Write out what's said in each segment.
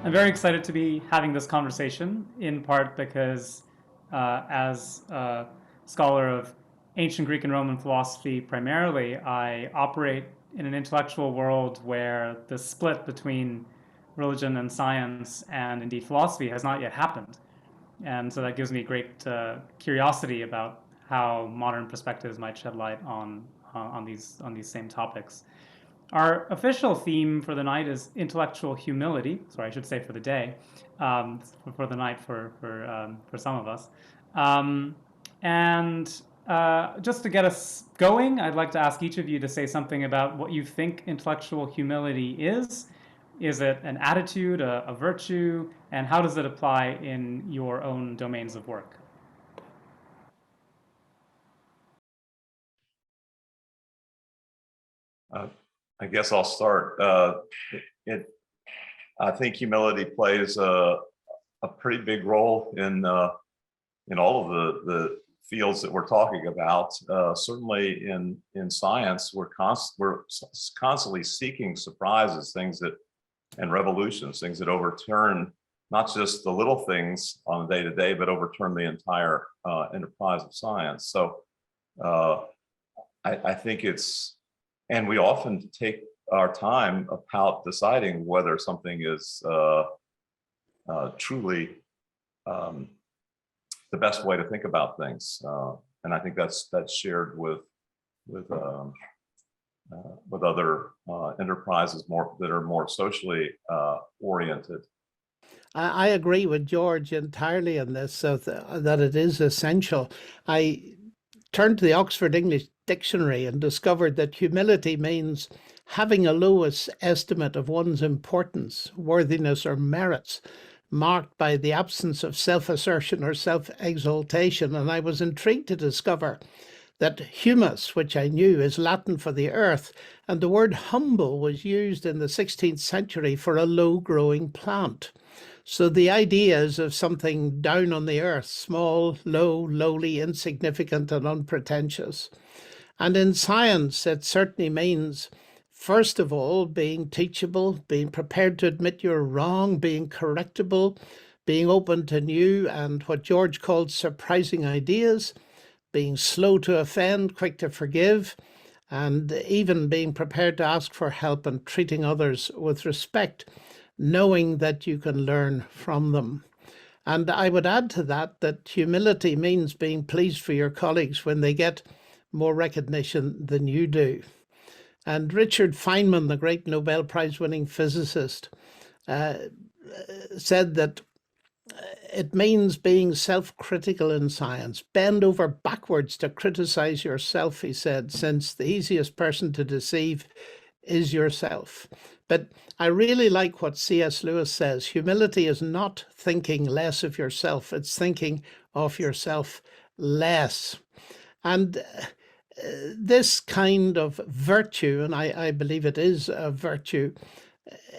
I'm very excited to be having this conversation, in part because as a scholar of ancient Greek and Roman philosophy primarily, I operate in an intellectual world where the split between religion and science and indeed philosophy has not yet happened. And so that gives me great curiosity about how modern perspectives might shed light on these same topics. Our official theme for the night is intellectual humility. Sorry, I should say for the day, for the night for some of us. And just to get us going, I'd like to ask each of you to say something about what you think intellectual humility is. Is it an attitude, a virtue, and how does it apply in your own domains of work? I guess I'll start. I think humility plays a pretty big role in all of the fields that we're talking about. Certainly in science, we're constantly seeking surprises, and revolutions, things that overturn not just the little things on a day-to-day, but overturn the entire enterprise of science. So I think and we often take our time about deciding whether something is truly the best way to think about things, and I think that's shared with other enterprises that are more socially oriented. I agree with George entirely on this, so that it is essential. I turned to the Oxford English Dictionary and discovered that humility means having a low estimate of one's importance, worthiness, or merits, marked by the absence of self-assertion or self-exaltation. And I was intrigued to discover that humus, which I knew is Latin for the earth, and the word humble was used in the 16th century for a low-growing plant. So the idea is of something down on the earth, small, low, lowly, insignificant, and unpretentious. And in science, it certainly means, first of all, being teachable, being prepared to admit you're wrong, being correctable, being open to new and what George called surprising ideas, being slow to offend, quick to forgive, and even being prepared to ask for help and treating others with respect, knowing that you can learn from them. And I would add to that humility means being pleased for your colleagues when they get more recognition than you do. And Richard Feynman, the great Nobel Prize-winning physicist, said that it means being self-critical in science. Bend over backwards to criticize yourself, he said, since the easiest person to deceive is yourself. But I really like what C.S. Lewis says. Humility is not thinking less of yourself. It's thinking of yourself less. And this kind of virtue, and I believe it is a virtue,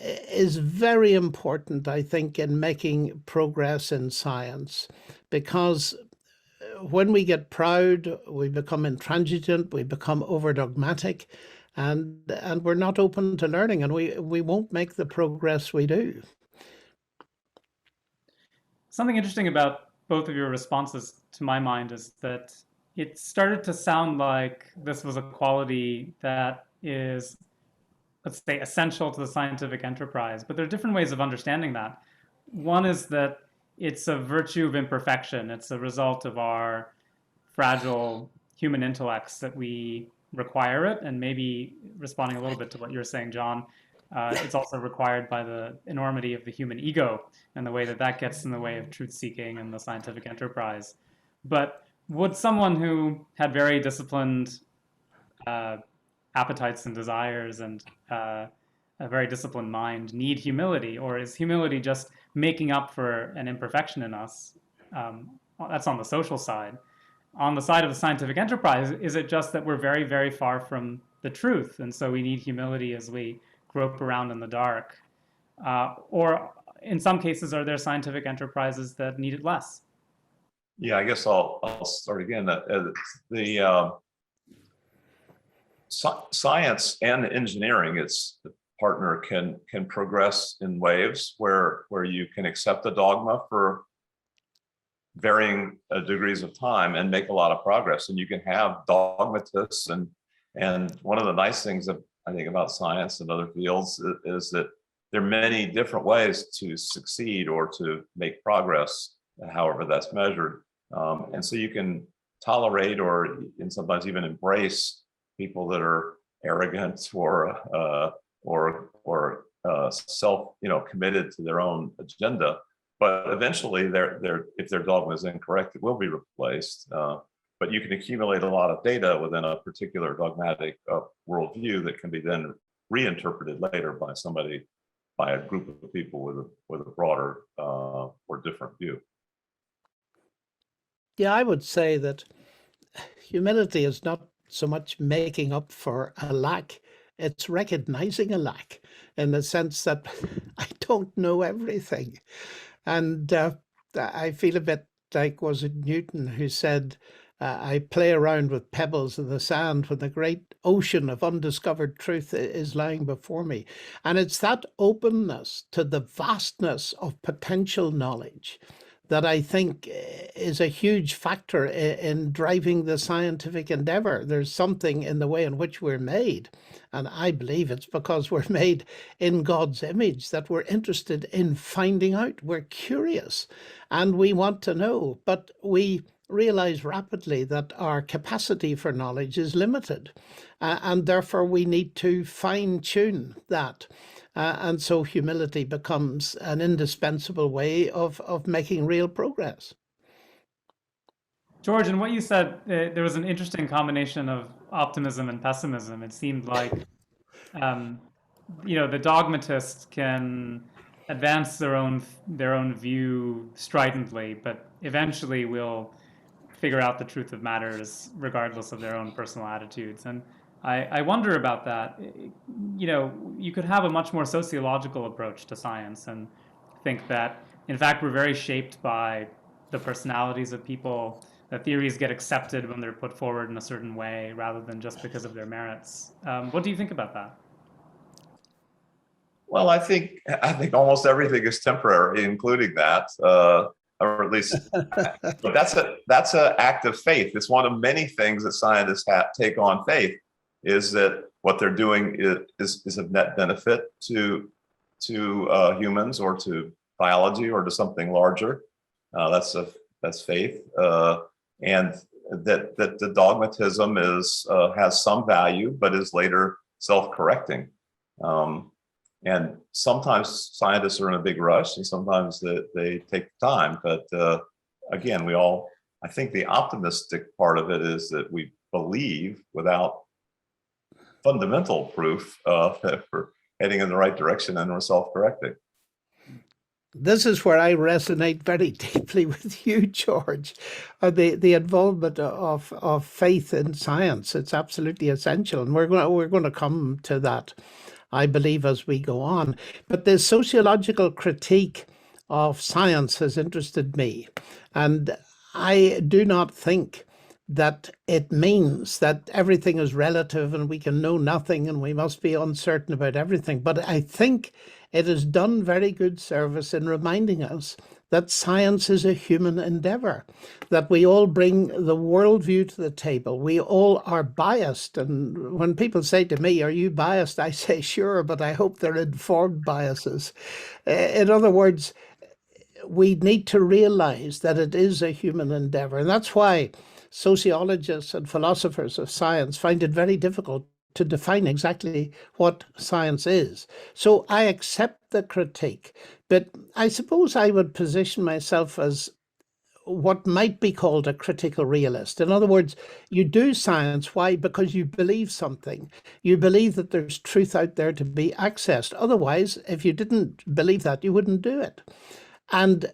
is very important, I think, in making progress in science, because when we get proud, we become intransigent, we become over-dogmatic, and we're not open to learning, and we won't make the progress we do. Something interesting about both of your responses, to my mind, is that it started to sound like this was a quality that is, let's say, essential to the scientific enterprise. But there are different ways of understanding that. One is that it's a virtue of imperfection. It's a result of our fragile human intellects that we require it. And maybe responding a little bit to what you're saying, John, it's also required by the enormity of the human ego and the way that gets in the way of truth-seeking and the scientific enterprise. But would someone who had very disciplined appetites and desires and a very disciplined mind need humility, or is humility just making up for an imperfection in us? That's on the social side. On the side of the scientific enterprise, is it just that we're very, very far from the truth, and so we need humility as we grope around in the dark? Or in some cases, are there scientific enterprises that need it less? Yeah, I guess I'll start again. Science and engineering, its partner, can progress in waves where you can accept a dogma for varying degrees of time and make a lot of progress. And you can have dogmatists, and one of the nice things that I think about science and other fields is that there are many different ways to succeed or to make progress, however that's measured. And so you can tolerate and sometimes even embrace people that are arrogant or self committed to their own agenda. But eventually, if their dogma is incorrect, it will be replaced. But you can accumulate a lot of data within a particular dogmatic worldview that can be then reinterpreted later by a group of people with a broader or different view. Yeah, I would say that humility is not so much making up for a lack, it's recognizing a lack in the sense that I don't know everything. And I feel a bit like, was it Newton who said, I play around with pebbles in the sand when the great ocean of undiscovered truth is lying before me. And it's that openness to the vastness of potential knowledge that I think is a huge factor in driving the scientific endeavor. There's something in the way in which we're made, and I believe it's because we're made in God's image, that we're interested in finding out. We're curious and we want to know, but we realize rapidly that our capacity for knowledge is limited, and therefore we need to fine-tune that. And so humility becomes an indispensable way of making real progress. George, in what you said, there was an interesting combination of optimism and pessimism. It seemed like, the dogmatist can advance their own view stridently, but eventually will figure out the truth of matters regardless of their own personal attitudes. And I wonder about that. You could have a much more sociological approach to science and think that, in fact, we're very shaped by the personalities of people. The theories get accepted when they're put forward in a certain way rather than just because of their merits. What do you think about that? Well, I think almost everything is temporary, including that, or at least. But that's an act of faith. It's one of many things that scientists take on faith. Is that what they're doing is of net benefit to humans or to biology or to something larger? That's faith, and that the dogmatism has some value, but is later self-correcting. And sometimes scientists are in a big rush, and sometimes they take time. But again, I think the optimistic part of it is that we believe without fundamental proof that we're heading in the right direction and we're self-correcting. This is where I resonate very deeply with you, George. The involvement of faith in science, it's absolutely essential, and we're going to come to that, I believe, as we go on. But the sociological critique of science has interested me, and I do not think that it means that everything is relative and we can know nothing and we must be uncertain about everything. But I think it has done very good service in reminding us that science is a human endeavor, that we all bring the worldview to the table. We all are biased. And when people say to me, "Are you biased?" I say, "Sure, but I hope they're informed biases." In other words, we need to realize that it is a human endeavor. And that's why sociologists and philosophers of science find it very difficult to define exactly what science is. So I accept the critique, but I suppose I would position myself as what might be called a critical realist. In other words, you do science. Why? Because you believe something. You believe that there's truth out there to be accessed. Otherwise, if you didn't believe that, you wouldn't do it. And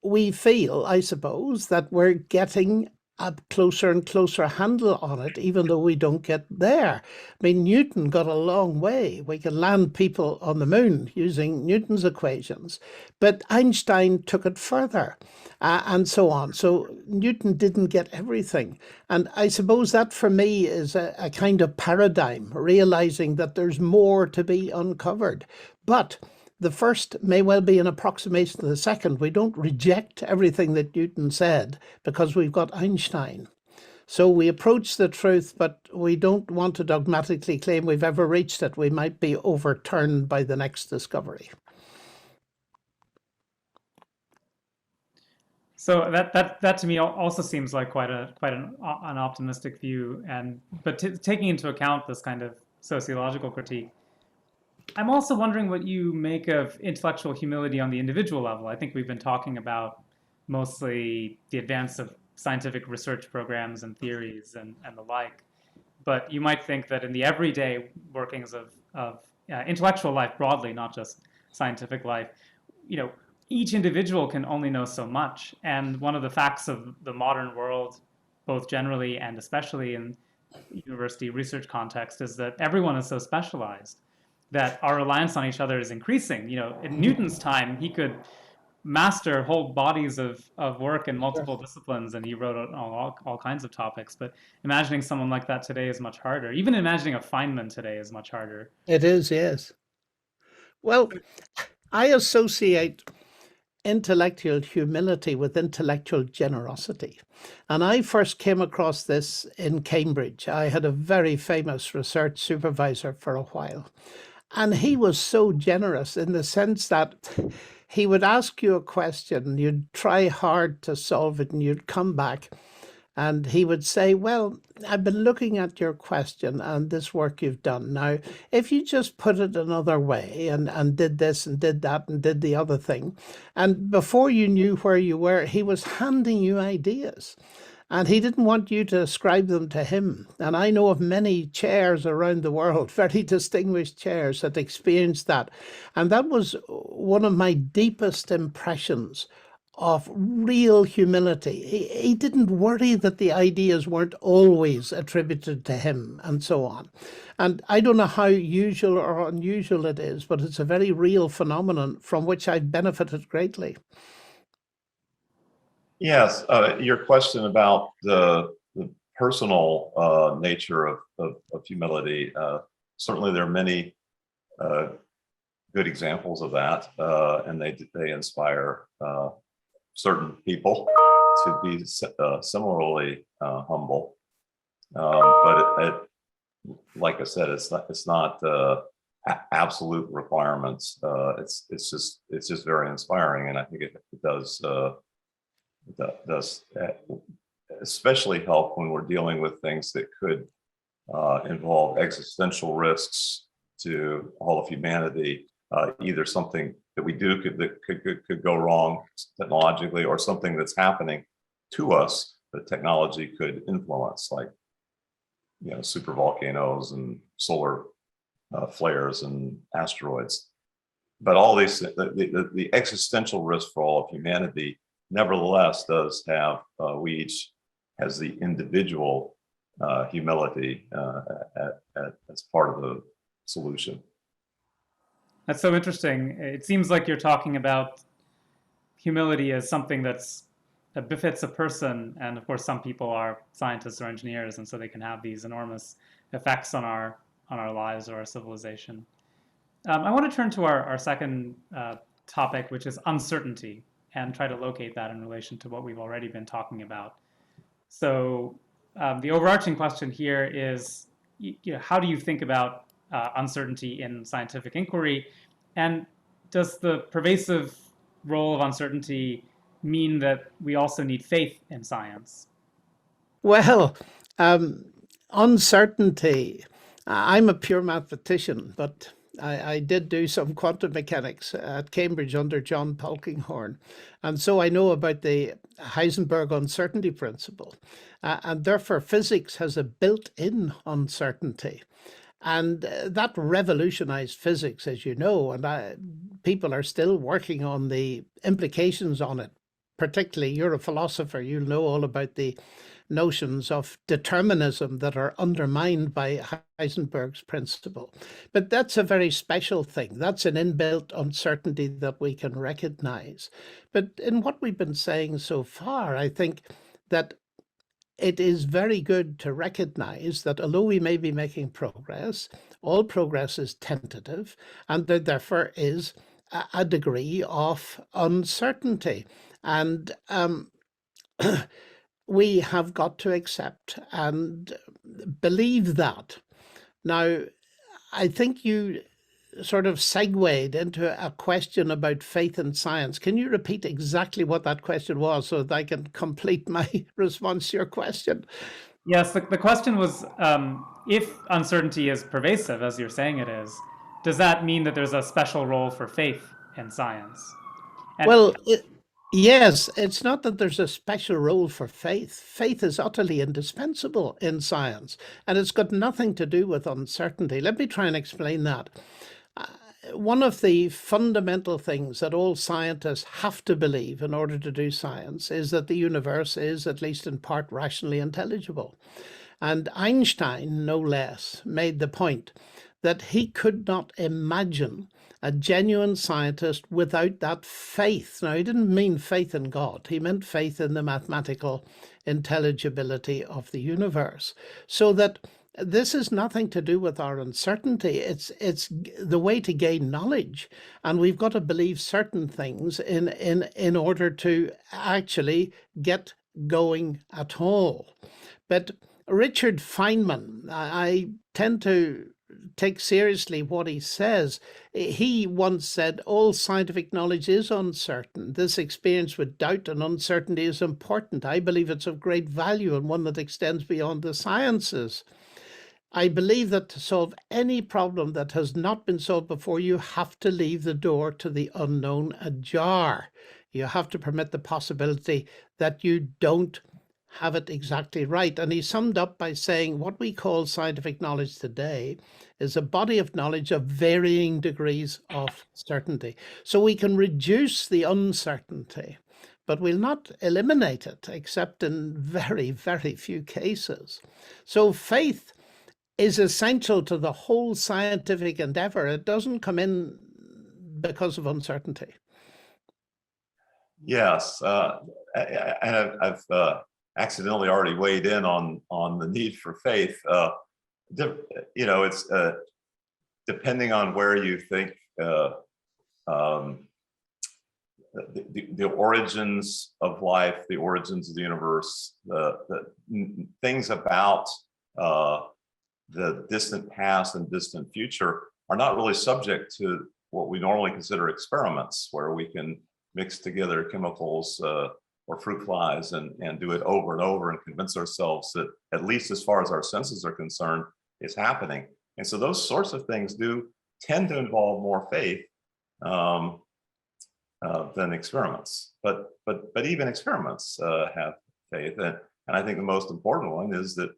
we feel, I suppose, that we're getting a closer and closer handle on it, even though we don't get there. I mean, Newton got a long way. We can land people on the moon using Newton's equations, but Einstein took it further. And so on. So Newton didn't get everything. And I suppose that for me is a kind of paradigm, realizing that there's more to be uncovered. But the first may well be an approximation to the second. We don't reject everything that Newton said because we've got Einstein. So we approach the truth, but we don't want to dogmatically claim we've ever reached it. We might be overturned by the next discovery. So that to me also seems like quite an optimistic view, but taking into account this kind of sociological critique, I'm also wondering what you make of intellectual humility on the individual level. I think we've been talking about mostly the advance of scientific research programs and theories and the like, but you might think that in the everyday workings of intellectual life broadly, not just scientific life, each individual can only know so much. And one of the facts of the modern world, both generally and especially in university research context, is that everyone is so specialized that our reliance on each other is increasing. In Newton's time, he could master whole bodies of work in multiple disciplines, and he wrote on all kinds of topics. But imagining someone like that today is much harder. Even imagining a Feynman today is much harder. It is, yes. Well, I associate intellectual humility with intellectual generosity. And I first came across this in Cambridge. I had a very famous research supervisor for a while. And he was so generous in the sense that he would ask you a question, you'd try hard to solve it, and you'd come back. And he would say, well, I've been looking at your question and this work you've done. Now, if you just put it another way and did this and did that and did the other thing, and before you knew where you were, he was handing you ideas. And he didn't want you to ascribe them to him. And I know of many chairs around the world, very distinguished chairs, that experienced that. And that was one of my deepest impressions of real humility. He didn't worry that the ideas weren't always attributed to him and so on. And I don't know how usual or unusual it is, but it's a very real phenomenon from which I've benefited greatly. Yes, your question about the personal nature of humility, certainly there are many good examples of that, and they inspire certain people to be similarly humble. But like I said, it's not absolute requirements. It's just very inspiring, and I think it does especially help when we're dealing with things that could involve existential risks to all of humanity. Either something that we do could go wrong technologically, or something that's happening to us that technology could influence, like super volcanoes and solar flares and asteroids. But all these, the existential risk for all of humanity, nevertheless, does have we each has the individual humility as part of the solution. That's so interesting. It seems like you're talking about humility as something that befits a person, and of course, some people are scientists or engineers, and so they can have these enormous effects on our lives or our civilization. I want to turn to our second topic, which is uncertainty, and try to locate that in relation to what we've already been talking about. So the overarching question here is, how do you think about uncertainty in scientific inquiry? And does the pervasive role of uncertainty mean that we also need faith in science? Well, uncertainty. I'm a pure mathematician, but I did do some quantum mechanics at Cambridge under John Polkinghorne. And so I know about the Heisenberg uncertainty principle. And therefore, physics has a built-in uncertainty. And that revolutionized physics, as you know, and people are still working on the implications on it. Particularly, you're a philosopher, you'll know all about the notions of determinism that are undermined by Heisenberg's principle. But that's a very special thing. That's an inbuilt uncertainty that we can recognize. But in what we've been saying so far, I think that it is very good to recognize that although we may be making progress, all progress is tentative, and there therefore is a degree of uncertainty. And we have got to accept and believe that. Now, I think you sort of segued into a question about faith in science. Can you repeat exactly what that question was so that I can complete my response to your question? Yes, the question was, if uncertainty is pervasive, as you're saying it is, does that mean that there's a special role for faith in science? And Well, yes, it's not that there's a special role for faith. Faith is utterly indispensable in science, and it's got nothing to do with uncertainty. Let me try and explain that. One of the fundamental things that all scientists have to believe in order to do science is that the universe is, at least in part, rationally intelligible. And Einstein, no less, made the point that he could not imagine a genuine scientist without that faith. Now, he didn't mean faith in God. He meant faith in the mathematical intelligibility of the universe. So that this is nothing to do with our uncertainty. It's the way to gain knowledge, and we've got to believe certain things in order to actually get going at all. But Richard Feynman, I tend to take seriously what he says. He once said, all scientific knowledge is uncertain. This experience with doubt and uncertainty is important. I believe it's of great value and one that extends beyond the sciences. I believe that to solve any problem that has not been solved before, you have to leave the door to the unknown ajar. You have to permit the possibility that you don't have it exactly right. And he summed up by saying what we call scientific knowledge today is a body of knowledge of varying degrees of certainty. So we can reduce the uncertainty, but we'll not eliminate it except in very, very few cases. So faith is essential to the whole scientific endeavor. It doesn't come in because of uncertainty. Yes, I've accidentally already weighed in on the need for faith. It's depending on where you think the origins of life, the origins of the universe, the things about the distant past and distant future are not really subject to what we normally consider experiments, where we can mix together chemicals or fruit flies and do it over and over and convince ourselves that, at least as far as our senses are concerned, it's happening. And so those sorts of things do tend to involve more faith than experiments. But even experiments have faith. And I think the most important one is that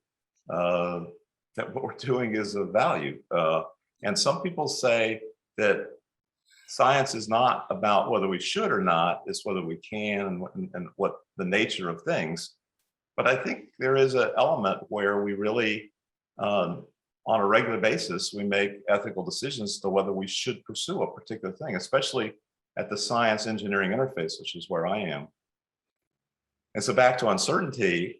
that what we're doing is of value. And some people say that science is not about whether we should or not, it's whether we can and what the nature of things. But I think there is an element where we really, on a regular basis, we make ethical decisions as to whether we should pursue a particular thing, especially at the science engineering interface, which is where I am. And so back to uncertainty,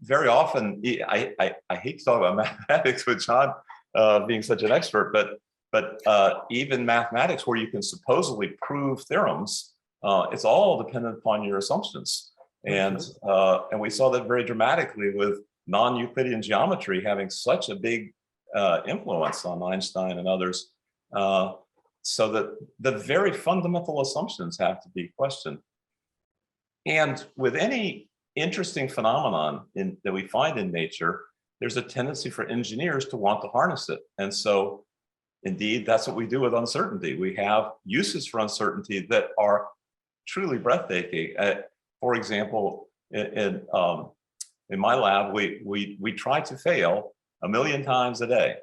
very often, I hate to talk about mathematics with John being such an expert, but even mathematics where you can supposedly prove theorems, it's all dependent upon your assumptions. And we saw that very dramatically with non-Euclidean geometry having such a big influence on Einstein and others, so that the very fundamental assumptions have to be questioned. And with any interesting phenomenon that we find in nature, there's a tendency for engineers to want to harness it. And so indeed, that's what we do with uncertainty. We have uses for uncertainty that are truly breathtaking. For example, in my lab, we try to fail 1 million times a day.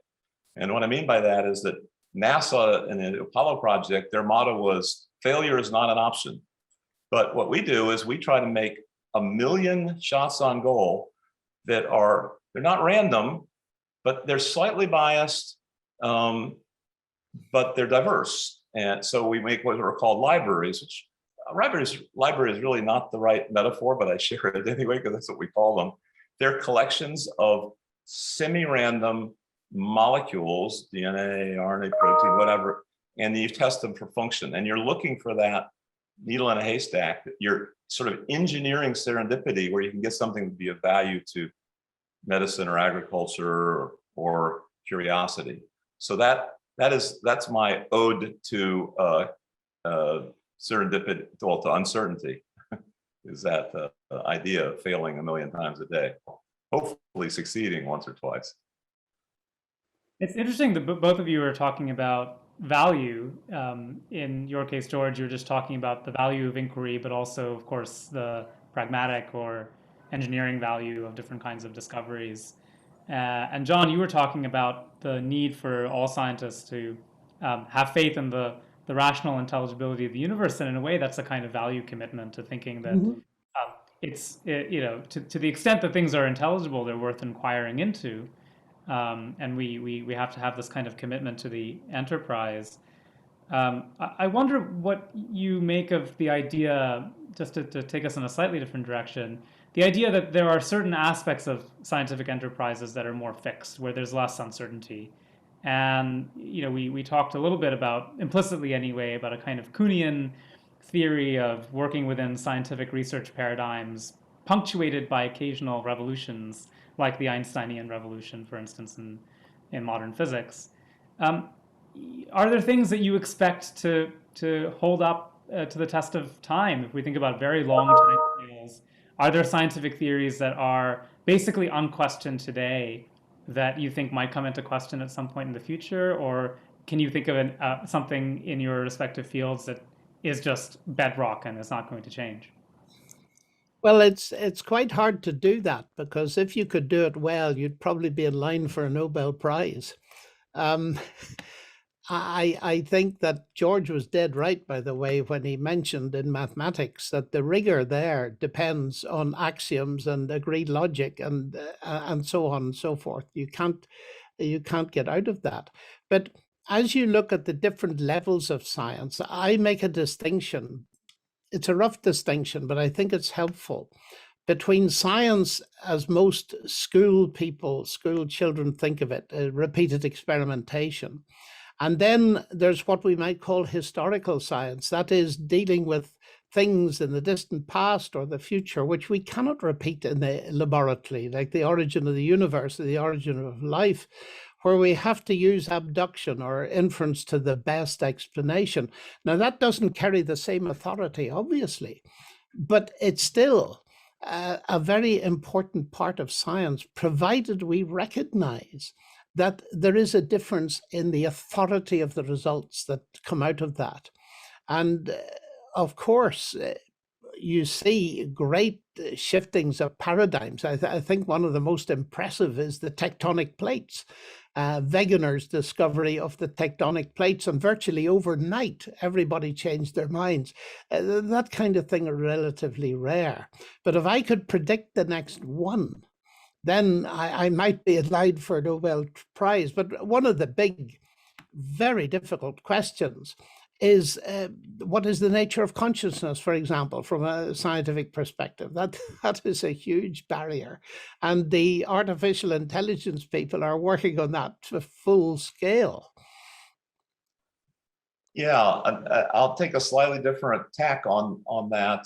And what I mean by that is that NASA and the Apollo project, their motto was, failure is not an option. But what we do is we try to make 1,000,000 shots on goal that they're not random, but they're slightly biased, but they're diverse. And so we make what are called libraries, which library is really not the right metaphor, but I share it anyway because that's what we call them. They're collections of semi-random molecules, DNA, RNA, protein, whatever, and you test them for function. And you're looking for that needle in a haystack. You're sort of engineering serendipity where you can get something to be of value to medicine or agriculture or curiosity. So that's my ode to serendipity, well, to uncertainty, is that idea of failing 1,000,000 times a day, hopefully succeeding once or twice. It's interesting that both of you are talking about value. In your case, George, you're just talking about the value of inquiry, but also, of course, the pragmatic or engineering value of different kinds of discoveries. And John, you were talking about the need for all scientists to have faith in the rational intelligibility of the universe. And in a way, that's a kind of value commitment to thinking that to the extent that things are intelligible, they're worth inquiring into. And we have to have this kind of commitment to the enterprise. I wonder what you make of the idea, just to take us in a slightly different direction, the idea that there are certain aspects of scientific enterprises that are more fixed, where there's less uncertainty. And we talked a little bit about, implicitly anyway, about a kind of Kuhnian theory of working within scientific research paradigms, punctuated by occasional revolutions, like the Einsteinian revolution, for instance, in modern physics. Are there things that you expect to hold up to the test of time? If we think about very long time scales, are there scientific theories that are basically unquestioned today that you think might come into question at some point in the future? Or can you think of something in your respective fields that is just bedrock and is not going to change? Well, it's quite hard to do that, because if you could do it well, you'd probably be in line for a Nobel Prize. I think that George was dead right, by the way, when he mentioned in mathematics that the rigor there depends on axioms and agreed logic and so on and so forth. You can't get out of that. But as you look at the different levels of science, I make a distinction. It's a rough distinction, but I think it's helpful, between science, as most school children think of it, repeated experimentation. And then there's what we might call historical science, that is dealing with things in the distant past or the future, which we cannot repeat in the laboratory, like the origin of the universe or the origin of life, where we have to use abduction or inference to the best explanation. Now, that doesn't carry the same authority, obviously, but it's still a very important part of science, provided we recognize that there is a difference in the authority of the results that come out of that. And of course, you see great shiftings of paradigms. I think one of the most impressive is the tectonic plates. Wegener's discovery of the tectonic plates, and virtually overnight, everybody changed their minds. That kind of thing are relatively rare. But if I could predict the next one, then I might be applied for a Nobel Prize. But one of the big, very difficult questions is what is the nature of consciousness, for example, from a scientific perspective? That is a huge barrier. And the artificial intelligence people are working on that to full scale. Yeah, I'll take a slightly different tack on that.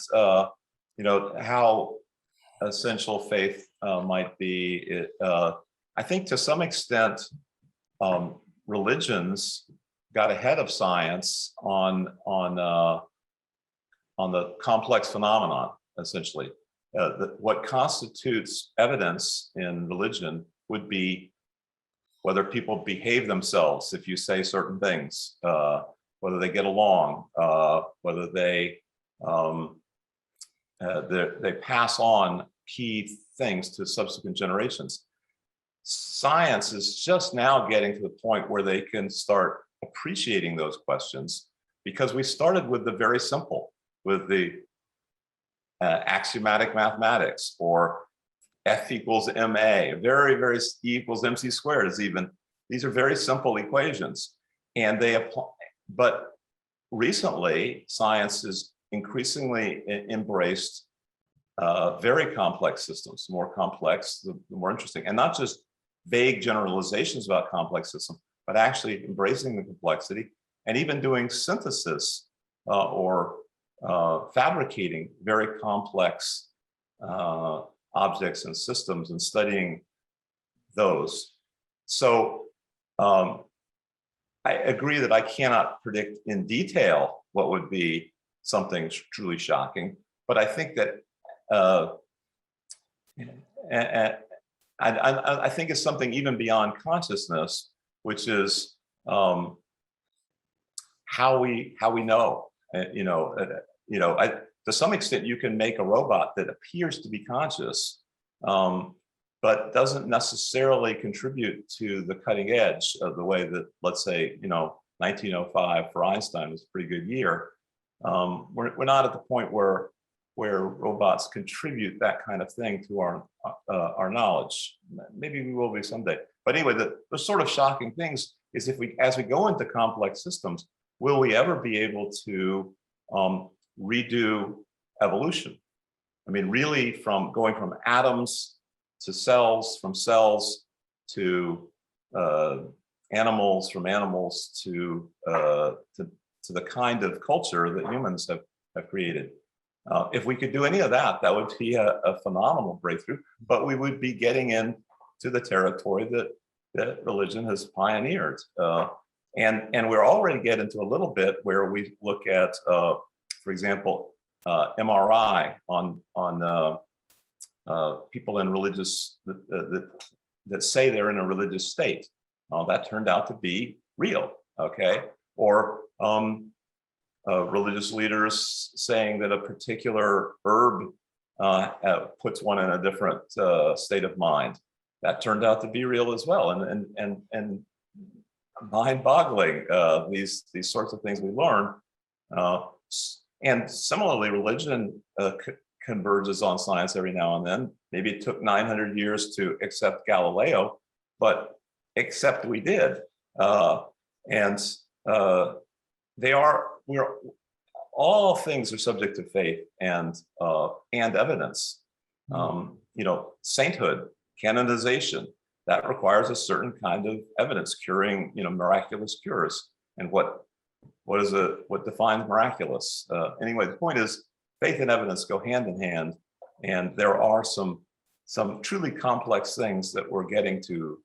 How essential faith might be. I think to some extent, religions got ahead of science on the complex phenomenon. Essentially, what constitutes evidence in religion would be whether people behave themselves if you say certain things, whether they get along, whether they pass on key things to subsequent generations. Science is just now getting to the point where they can start appreciating those questions, because we started with the very simple, with the axiomatic mathematics, or F equals ma, very E equals mc squared is even. These are very simple equations, and they apply. But recently, science has increasingly embraced very complex systems. The more complex, the more interesting, and not just vague generalizations about complex systems, but actually embracing the complexity and even doing synthesis or fabricating very complex objects and systems and studying those. So I agree that I cannot predict in detail what would be something truly shocking, but I think that I think it's something even beyond consciousness, which is how we know. To some extent, you can make a robot that appears to be conscious, but doesn't necessarily contribute to the cutting edge of the way that, let's say, 1905 for Einstein was a pretty good year. We're not at the point where robots contribute that kind of thing to our knowledge. Maybe we will be someday. But anyway, the sort of shocking things is as we go into complex systems, will we ever be able to redo evolution? I mean, really, from going from atoms to cells, from cells to animals, from animals to the kind of culture that humans have created. If we could do any of that, that would be a phenomenal breakthrough. But we would be getting into the territory that religion has pioneered. And we're already getting to a little bit where we look at, for example, MRI on people in religious that say they're in a religious state. That turned out to be real, okay? Or religious leaders saying that a particular herb puts one in a different state of mind. That turned out to be real as well, and mind-boggling. These sorts of things we learn, and similarly, religion converges on science every now and then. Maybe it took 900 years to accept Galileo, but accept we did, all things are subject to faith and evidence. Sainthood, canonization, that requires a certain kind of evidence, curing, miraculous cures. And what defines miraculous? Anyway, the point is, faith and evidence go hand in hand, and there are some truly complex things that we're getting to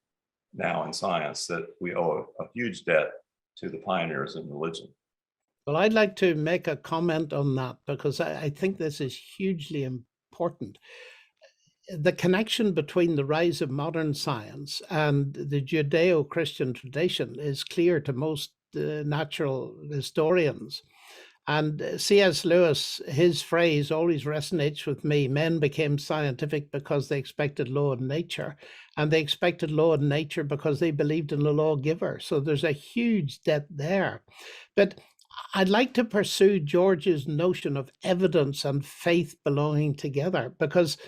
now in science that we owe a huge debt to the pioneers in religion. Well, I'd like to make a comment on that, because I think this is hugely important. The connection between the rise of modern science and the Judeo-Christian tradition is clear to most natural historians. And C.S. Lewis, his phrase always resonates with me: men became scientific because they expected law in nature, and they expected law in nature because they believed in the lawgiver. So there's a huge debt there. But I'd like to pursue George's notion of evidence and faith belonging together, because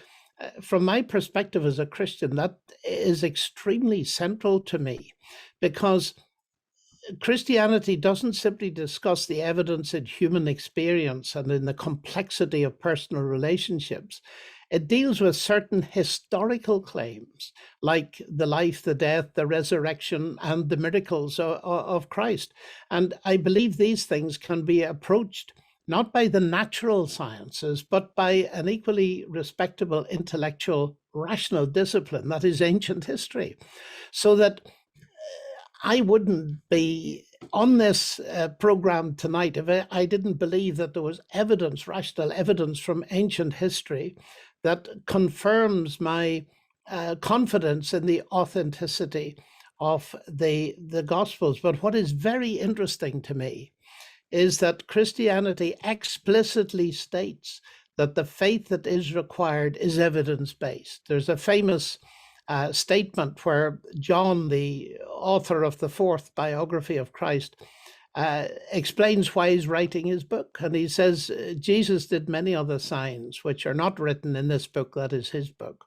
from my perspective as a Christian, that is extremely central to me, because Christianity doesn't simply discuss the evidence in human experience and in the complexity of personal relationships. It deals with certain historical claims, like the life, the death, the resurrection, and the miracles of Christ. And I believe these things can be approached not by the natural sciences, but by an equally respectable intellectual, rational discipline, that is ancient history. So that I wouldn't be on this program tonight if I didn't believe that there was evidence, rational evidence from ancient history that confirms my confidence in the authenticity of the Gospels. But what is very interesting to me is that Christianity explicitly states that the faith that is required is evidence-based. There's a famous statement where John, the author of the fourth biography of Christ, explains why he's writing his book. And he says, Jesus did many other signs which are not written in this book, that is his book.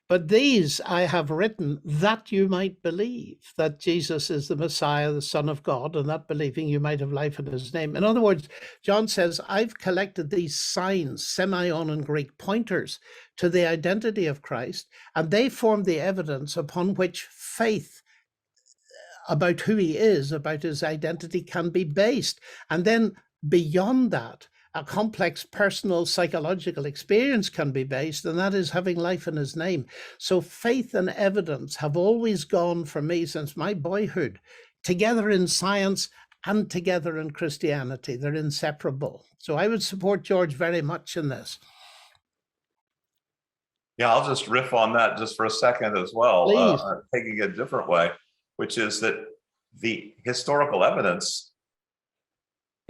But these I have written that you might believe that Jesus is the Messiah, the Son of God, and that believing you might have life in his name. In other words, John says, I've collected these signs, semeion in Greek, pointers to the identity of Christ, and they form the evidence upon which faith about who he is, about his identity can be based. And then beyond that, a complex personal psychological experience can be based, and that is having life in his name. So faith and evidence have always gone for me since my boyhood, together in science and together in Christianity. They're inseparable. So I would support George very much in this. Yeah, I'll just riff on that just for a second as well, Please. taking it a different way, which is that the historical evidence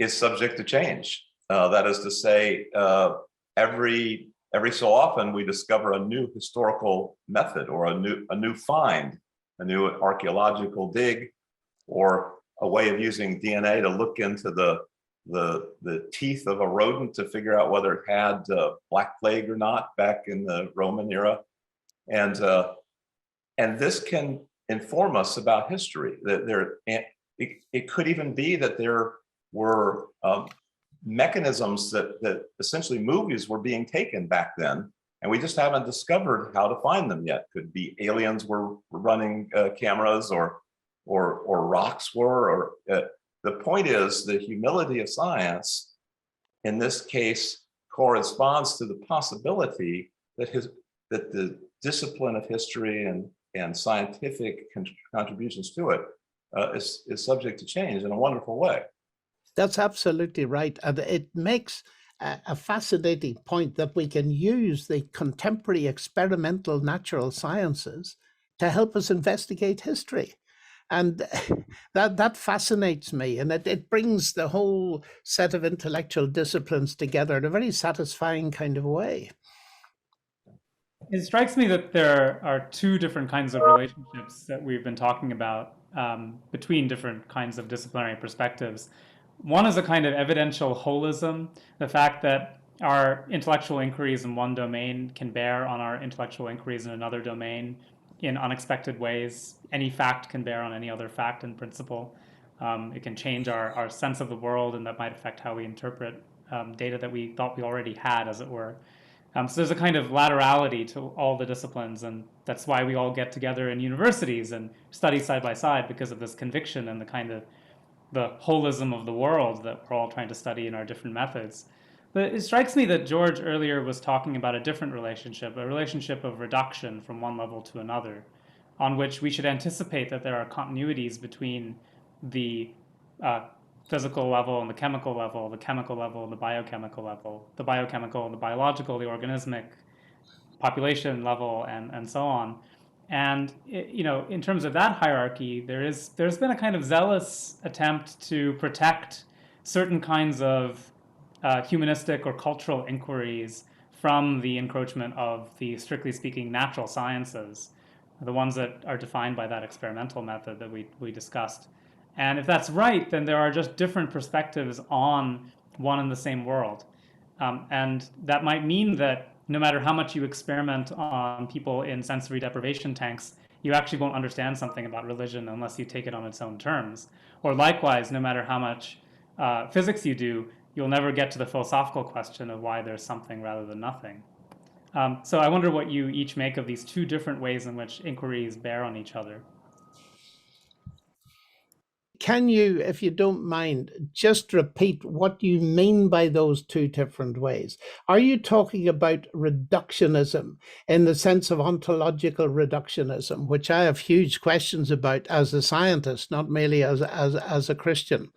is subject to change. That is to say, every so often we discover a new historical method or a new find, a new archaeological dig, or a way of using DNA to look into the teeth of a rodent to figure out whether it had Black Plague or not back in the Roman era, and this can inform us about history. That it could even be that there were mechanisms that essentially movies were being taken back then, and we just haven't discovered how to find them yet. Could be aliens were running cameras, or rocks were, or the point is the humility of science in this case corresponds to the possibility that the discipline of history and scientific contributions to it is subject to change in a wonderful way. That's absolutely right. And it makes a fascinating point that we can use the contemporary experimental natural sciences to help us investigate history. And that fascinates me. And it brings the whole set of intellectual disciplines together in a very satisfying kind of way. It strikes me that there are two different kinds of relationships that we've been talking about between different kinds of disciplinary perspectives. One is a kind of evidential holism, the fact that our intellectual inquiries in one domain can bear on our intellectual inquiries in another domain in unexpected ways. Any fact can bear on any other fact in principle. It can change our sense of the world, and that might affect how we interpret data that we thought we already had, as it were. So there's a kind of laterality to all the disciplines, and that's why we all get together in universities and study side by side, because of this conviction and the kind of the holism of the world that we're all trying to study in our different methods. But it strikes me that George earlier was talking about a different relationship, a relationship of reduction from one level to another, on which we should anticipate that there are continuities between the physical level and the chemical level and the biochemical level, the biochemical and the biological, the organismic population level, and so on. And in terms of that hierarchy, there's been a kind of zealous attempt to protect certain kinds of humanistic or cultural inquiries from the encroachment of the, strictly speaking, natural sciences, the ones that are defined by that experimental method that we discussed. And if that's right, then there are just different perspectives on one and the same world. And that might mean that no matter how much you experiment on people in sensory deprivation tanks, you actually won't understand something about religion unless you take it on its own terms. Or likewise, no matter how much physics you do, you'll never get to the philosophical question of why there's something rather than nothing. So I wonder what you each make of these two different ways in which inquiries bear on each other. Can you, if you don't mind, just repeat what you mean by those two different ways? Are you talking about reductionism in the sense of ontological reductionism, which I have huge questions about as a scientist, not merely as a Christian,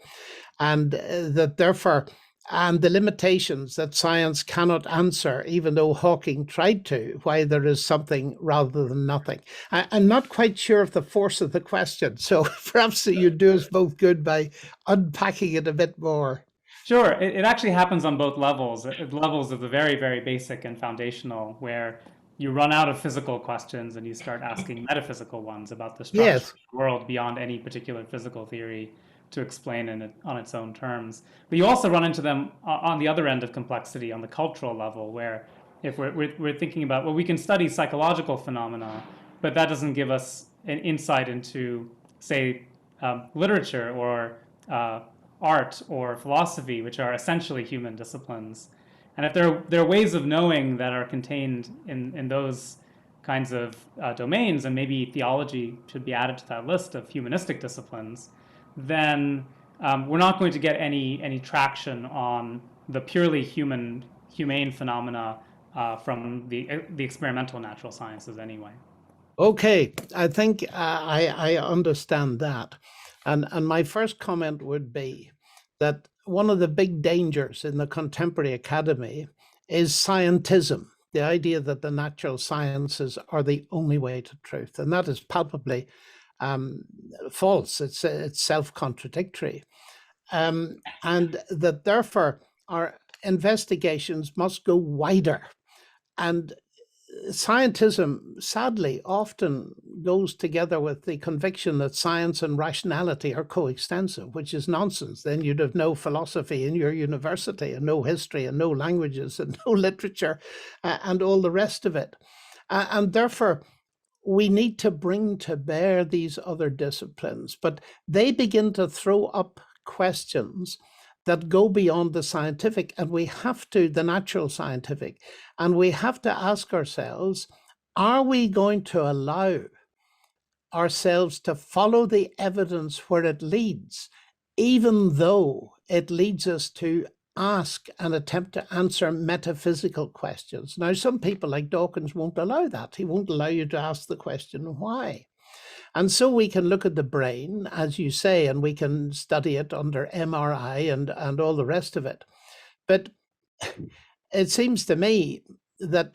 and that therefore, and the limitations that science cannot answer, even though Hawking tried to, why there is something rather than nothing? I'm not quite sure of the force of the question, so perhaps you do us both good by unpacking it a bit more. Sure, it actually happens on both levels. Levels of the very, very basic and foundational, where you run out of physical questions and you start asking metaphysical ones about the structure Yes. of the world beyond any particular physical theory. to explain in it on its own terms. But you also run into them on the other end of complexity, on the cultural level, where if we're thinking about, well, we can study psychological phenomena, but that doesn't give us an insight into, say, literature or art or philosophy, which are essentially human disciplines. And if there are ways of knowing that are contained in those kinds of domains, and maybe theology should be added to that list of humanistic disciplines, then we're not going to get any traction on the purely humane phenomena from the experimental natural sciences anyway. Okay, I think I understand that. And my first comment would be that one of the big dangers in the contemporary academy is scientism, the idea that the natural sciences are the only way to truth. And that is palpably false. It's self-contradictory. And that therefore our investigations must go wider. And scientism, sadly, often goes together with the conviction that science and rationality are coextensive, which is nonsense. Then you'd have no philosophy in your university, and no history, and no languages, and no literature, and all the rest of it. And therefore, we need to bring to bear these other disciplines, but they begin to throw up questions that go beyond the scientific, and we have to, the natural scientific, and we have to ask ourselves, are we going to allow ourselves to follow the evidence where it leads, even though it leads us to ask and attempt to answer metaphysical questions? Now, some people like Dawkins won't allow that. He won't allow you to ask the question, why? And so we can look at the brain, as you say, and we can study it under MRI and all the rest of it. But it seems to me that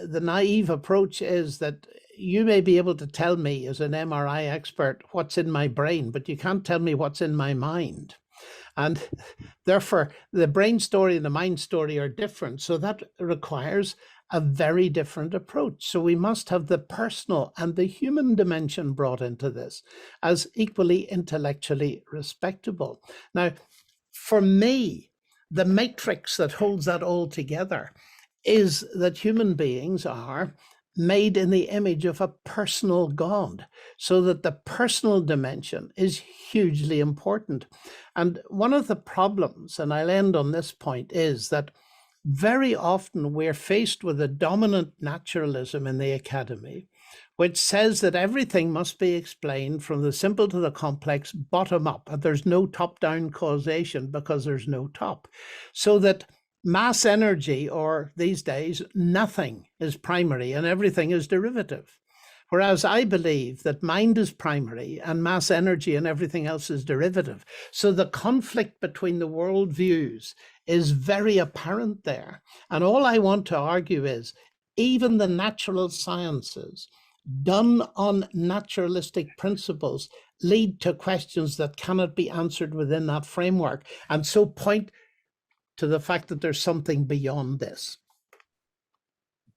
the naive approach is that you may be able to tell me as an MRI expert what's in my brain, but you can't tell me what's in my mind. And therefore, the brain story and the mind story are different. So that requires a very different approach. So we must have the personal and the human dimension brought into this as equally intellectually respectable. Now, for me, the matrix that holds that all together is that human beings are made in the image of a personal God, so that the personal dimension is hugely important. And one of the problems, and I'll end on this point, is that very often we're faced with a dominant naturalism in the academy, which says that everything must be explained from the simple to the complex, bottom up, and there's no top-down causation because there's no top. So that mass energy, or these days, nothing is primary and everything is derivative. Whereas I believe that mind is primary and mass energy and everything else is derivative. So the conflict between the worldviews is very apparent there. And all I want to argue is, even the natural sciences, done on naturalistic principles, lead to questions that cannot be answered within that framework, and so point to the fact that there's something beyond this.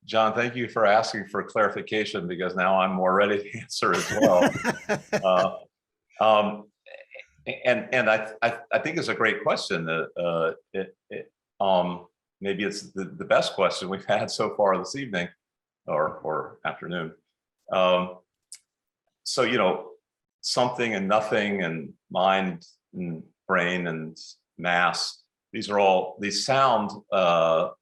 John, thank you for asking for clarification, because now I'm more ready to answer as well. And I think it's a great question. Maybe it's the best question we've had so far this evening or afternoon. So, you know, something and nothing and mind and brain and mass, these sound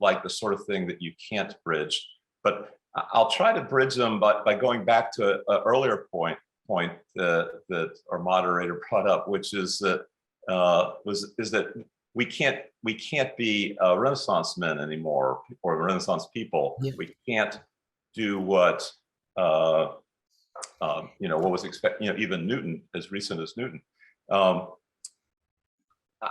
like the sort of thing that you can't bridge. But I'll try to bridge them by going back to an earlier point that our moderator brought up, which is that we can't be Renaissance men anymore, or Renaissance people. Yeah. We can't do what what was expected. Even Newton, as recent as Newton.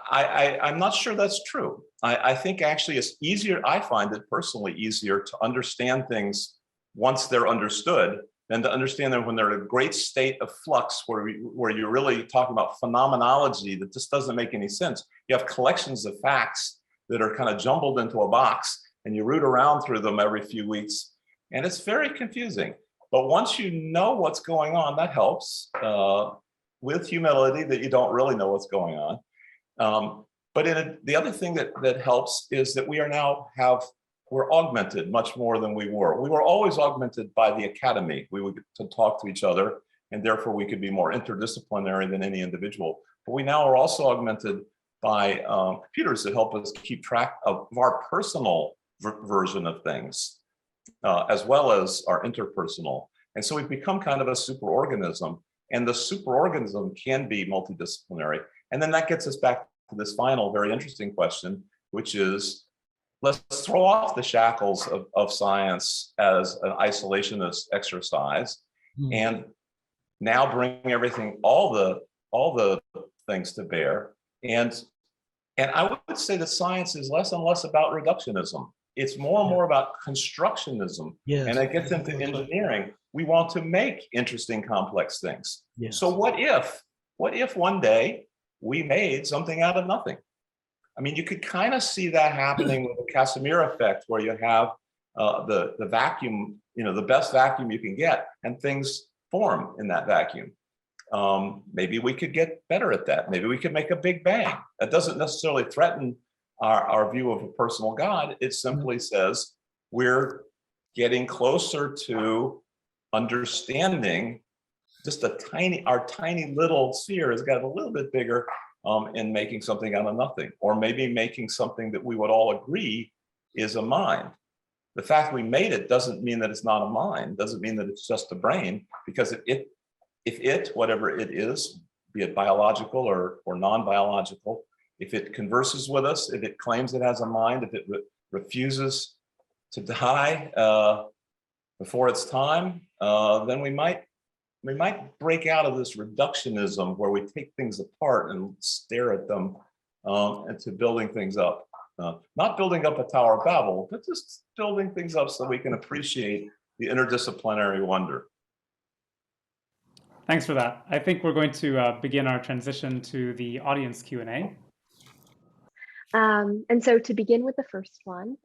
I'm not sure that's true. I think actually it's easier, I find it personally easier to understand things once they're understood than to understand them when they're in a great state of flux, where you're really talking about phenomenology that just doesn't make any sense. You have collections of facts that are kind of jumbled into a box, and you root around through them every few weeks, and it's very confusing. But once you know what's going on, that helps. with humility that you don't really know what's going on. But the other thing that helps is that we are now we're augmented much more than we were. We were always augmented by the academy. We would get to talk to each other, and therefore we could be more interdisciplinary than any individual. But we now are also augmented by computers that help us keep track of our personal version of things, as well as our interpersonal. And so we've become kind of a superorganism, and the superorganism can be multidisciplinary. And then that gets us back to this final very interesting question, which is, let's throw off the shackles of science as an isolationist exercise, and now bring everything, all the things to bear. And I would say that science is less and less about reductionism. It's more and more about constructionism. Yes. And it gets into engineering. We want to make interesting, complex things. Yes. So what if one day we made something out of nothing? I mean, you could kind of see that happening with the Casimir effect, where you have the vacuum, the best vacuum you can get, and things form in that vacuum. Maybe we could get better at that. Maybe we could make a big bang. That doesn't necessarily threaten our view of a personal God. It simply says we're getting closer to understanding just our tiny little sphere has got a little bit bigger in making something out of nothing, or maybe making something that we would all agree is a mind. The fact we made it doesn't mean that it's not a mind, doesn't mean that it's just a brain, because if it, whatever it is, be it biological or non-biological, if it converses with us, if it claims it has a mind, if it refuses to die before its time, then we might break out of this reductionism where we take things apart and stare at them into building things up. Not building up a Tower of Babel, but just building things up so we can appreciate the interdisciplinary wonder. Thanks for that. I think we're going to begin our transition to the audience Q&A. And so to begin with the first one,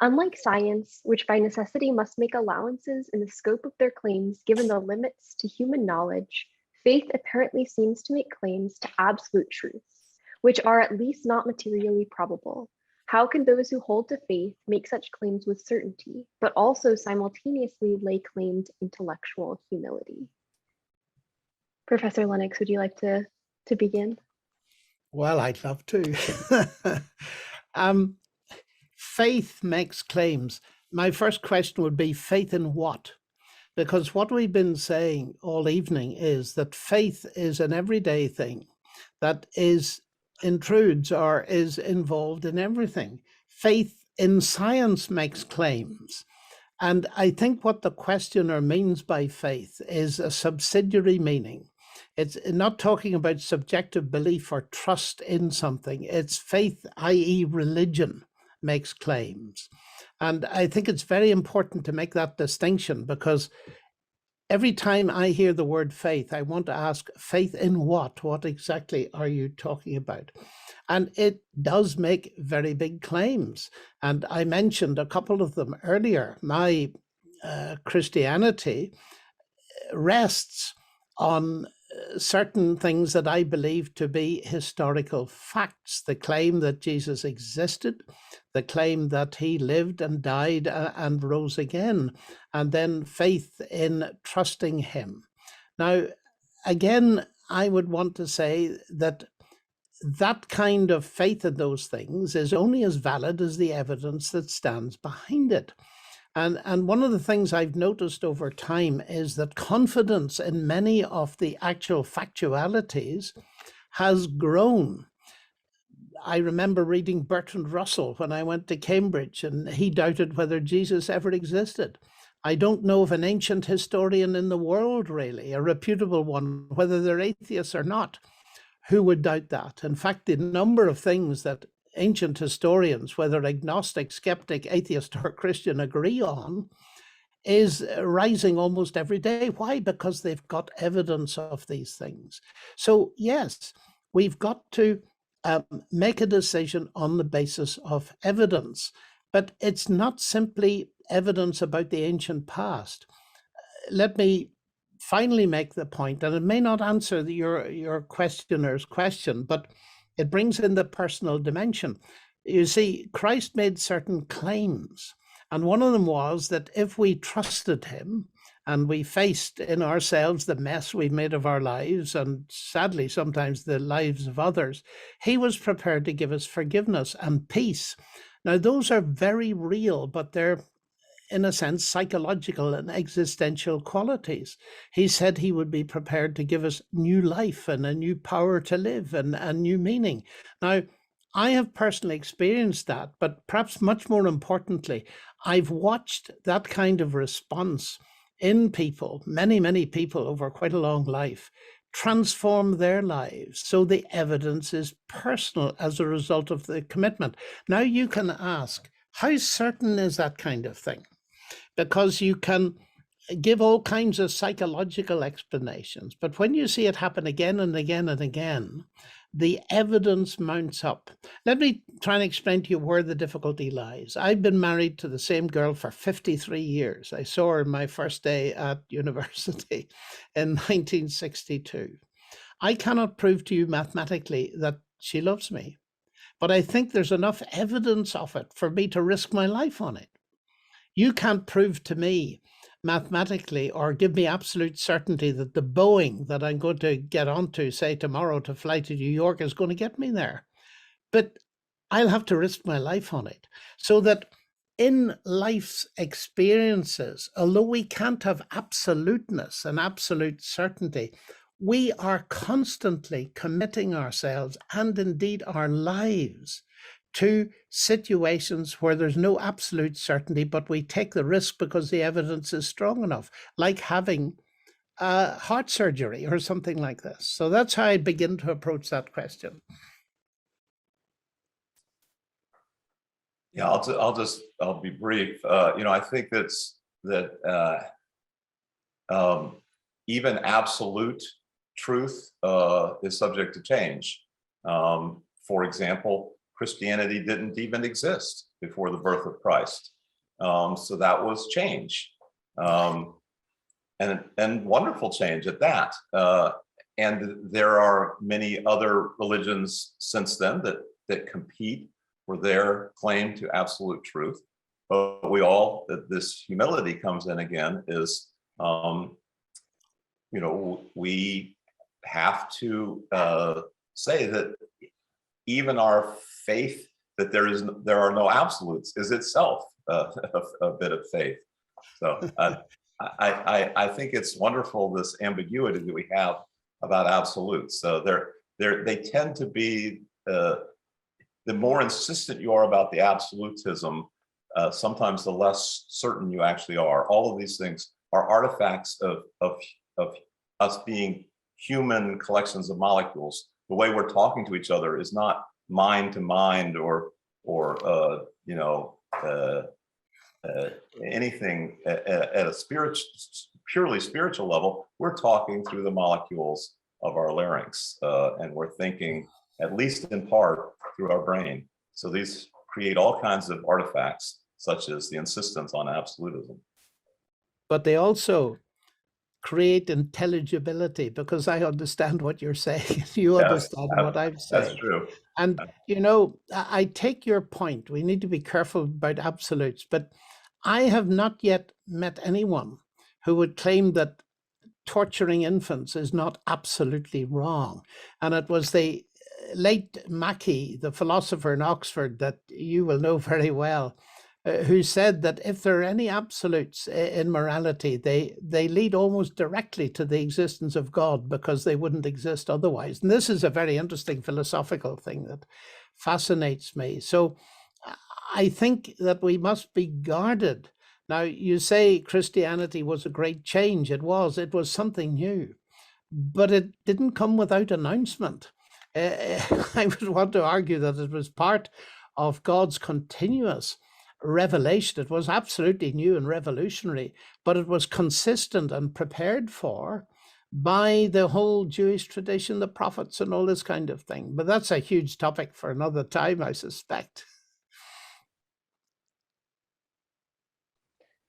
unlike science, which by necessity must make allowances in the scope of their claims given the limits to human knowledge, faith apparently seems to make claims to absolute truths, which are at least not materially probable. How can those who hold to faith make such claims with certainty, but also simultaneously lay claim to intellectual humility? Professor Lennox, would you like to begin? Well, I'd love to. Faith makes claims. My first question would be, faith in what? Because what we've been saying all evening is that faith is an everyday thing that intrudes or is involved in everything. Faith in science makes claims. And I think what the questioner means by faith is a subsidiary meaning. It's not talking about subjective belief or trust in something. It's faith, i.e. religion, makes claims. And I think it's very important to make that distinction, because every time I hear the word faith, I want to ask, faith in what? What exactly are you talking about? And it does make very big claims. And I mentioned a couple of them earlier. My Christianity rests on certain things that I believe to be historical facts. The claim that Jesus existed, the claim that he lived and died and rose again, and then faith in trusting him. Now, again, I would want to say that that kind of faith in those things is only as valid as the evidence that stands behind it. And one of the things I've noticed over time is that confidence in many of the actual factualities has grown. I remember reading Bertrand Russell when I went to Cambridge, and he doubted whether Jesus ever existed. I don't know of an ancient historian in the world, really, a reputable one, whether they're atheists or not, who would doubt that. In fact, the number of things that ancient historians, whether agnostic, skeptic, atheist, or Christian, agree on is rising almost every day. Why? Because they've got evidence of these things. So yes, we've got to make a decision on the basis of evidence, but it's not simply evidence about the ancient past. Let me finally make the point, and it may not answer your questioner's question, but it brings in the personal dimension. You see, Christ made certain claims, and one of them was that if we trusted him and we faced in ourselves the mess we've made of our lives, and sadly sometimes the lives of others, he was prepared to give us forgiveness and peace. Now, those are very real, but they're, in a sense, psychological and existential qualities. He said he would be prepared to give us new life and a new power to live and a new meaning. Now, I have personally experienced that, but perhaps much more importantly, I've watched that kind of response in people, many, many people over quite a long life, transform their lives. So the evidence is personal as a result of the commitment. Now you can ask, how certain is that kind of thing? Because you can give all kinds of psychological explanations, but when you see it happen again and again and again, the evidence mounts up. Let me try and explain to you where the difficulty lies. I've been married to the same girl for 53 years. I saw her my first day at university in 1962. I cannot prove to you mathematically that she loves me, but I think there's enough evidence of it for me to risk my life on it. You can't prove to me mathematically or give me absolute certainty that the Boeing that I'm going to get onto, say tomorrow, to fly to New York is going to get me there. But I'll have to risk my life on it. So that in life's experiences, although we can't have absoluteness and absolute certainty, we are constantly committing ourselves and indeed our lives to situations where there's no absolute certainty, but we take the risk because the evidence is strong enough, like having heart surgery or something like this. So that's how I begin to approach that question. Yeah, I'll be brief. I think that even absolute truth is subject to change. For example, Christianity didn't even exist before the birth of Christ. So that was change, and wonderful change at that. And there are many other religions since then that compete for their claim to absolute truth. But this humility comes in again is, we have to say that even our faith that there are no absolutes is itself a bit of faith. So I think it's wonderful, this ambiguity that we have about absolutes. So they tend to be, the more insistent you are about the absolutism, sometimes the less certain you actually are. All of these things are artifacts of us being human collections of molecules. The way we're talking to each other is not mind to mind or anything at a purely spiritual level. We're talking through the molecules of our larynx, and we're thinking, at least in part, through our brain. So these create all kinds of artifacts, such as the insistence on absolutism. But they also create intelligibility, because I understand what you're saying. You understand what I'm saying. That's true. And, I take your point. We need to be careful about absolutes, but I have not yet met anyone who would claim that torturing infants is not absolutely wrong. And it was the late Mackey, the philosopher in Oxford that you will know very well, who said that if there are any absolutes in morality, they lead almost directly to the existence of God, because they wouldn't exist otherwise. And this is a very interesting philosophical thing that fascinates me. So I think that we must be guarded. Now, you say Christianity was a great change. It was something new, but it didn't come without announcement. I would want to argue that it was part of God's continuous revelation. It was absolutely new and revolutionary, but it was consistent and prepared for by the whole Jewish tradition, the prophets and all this kind of thing. But that's a huge topic for another time, I suspect.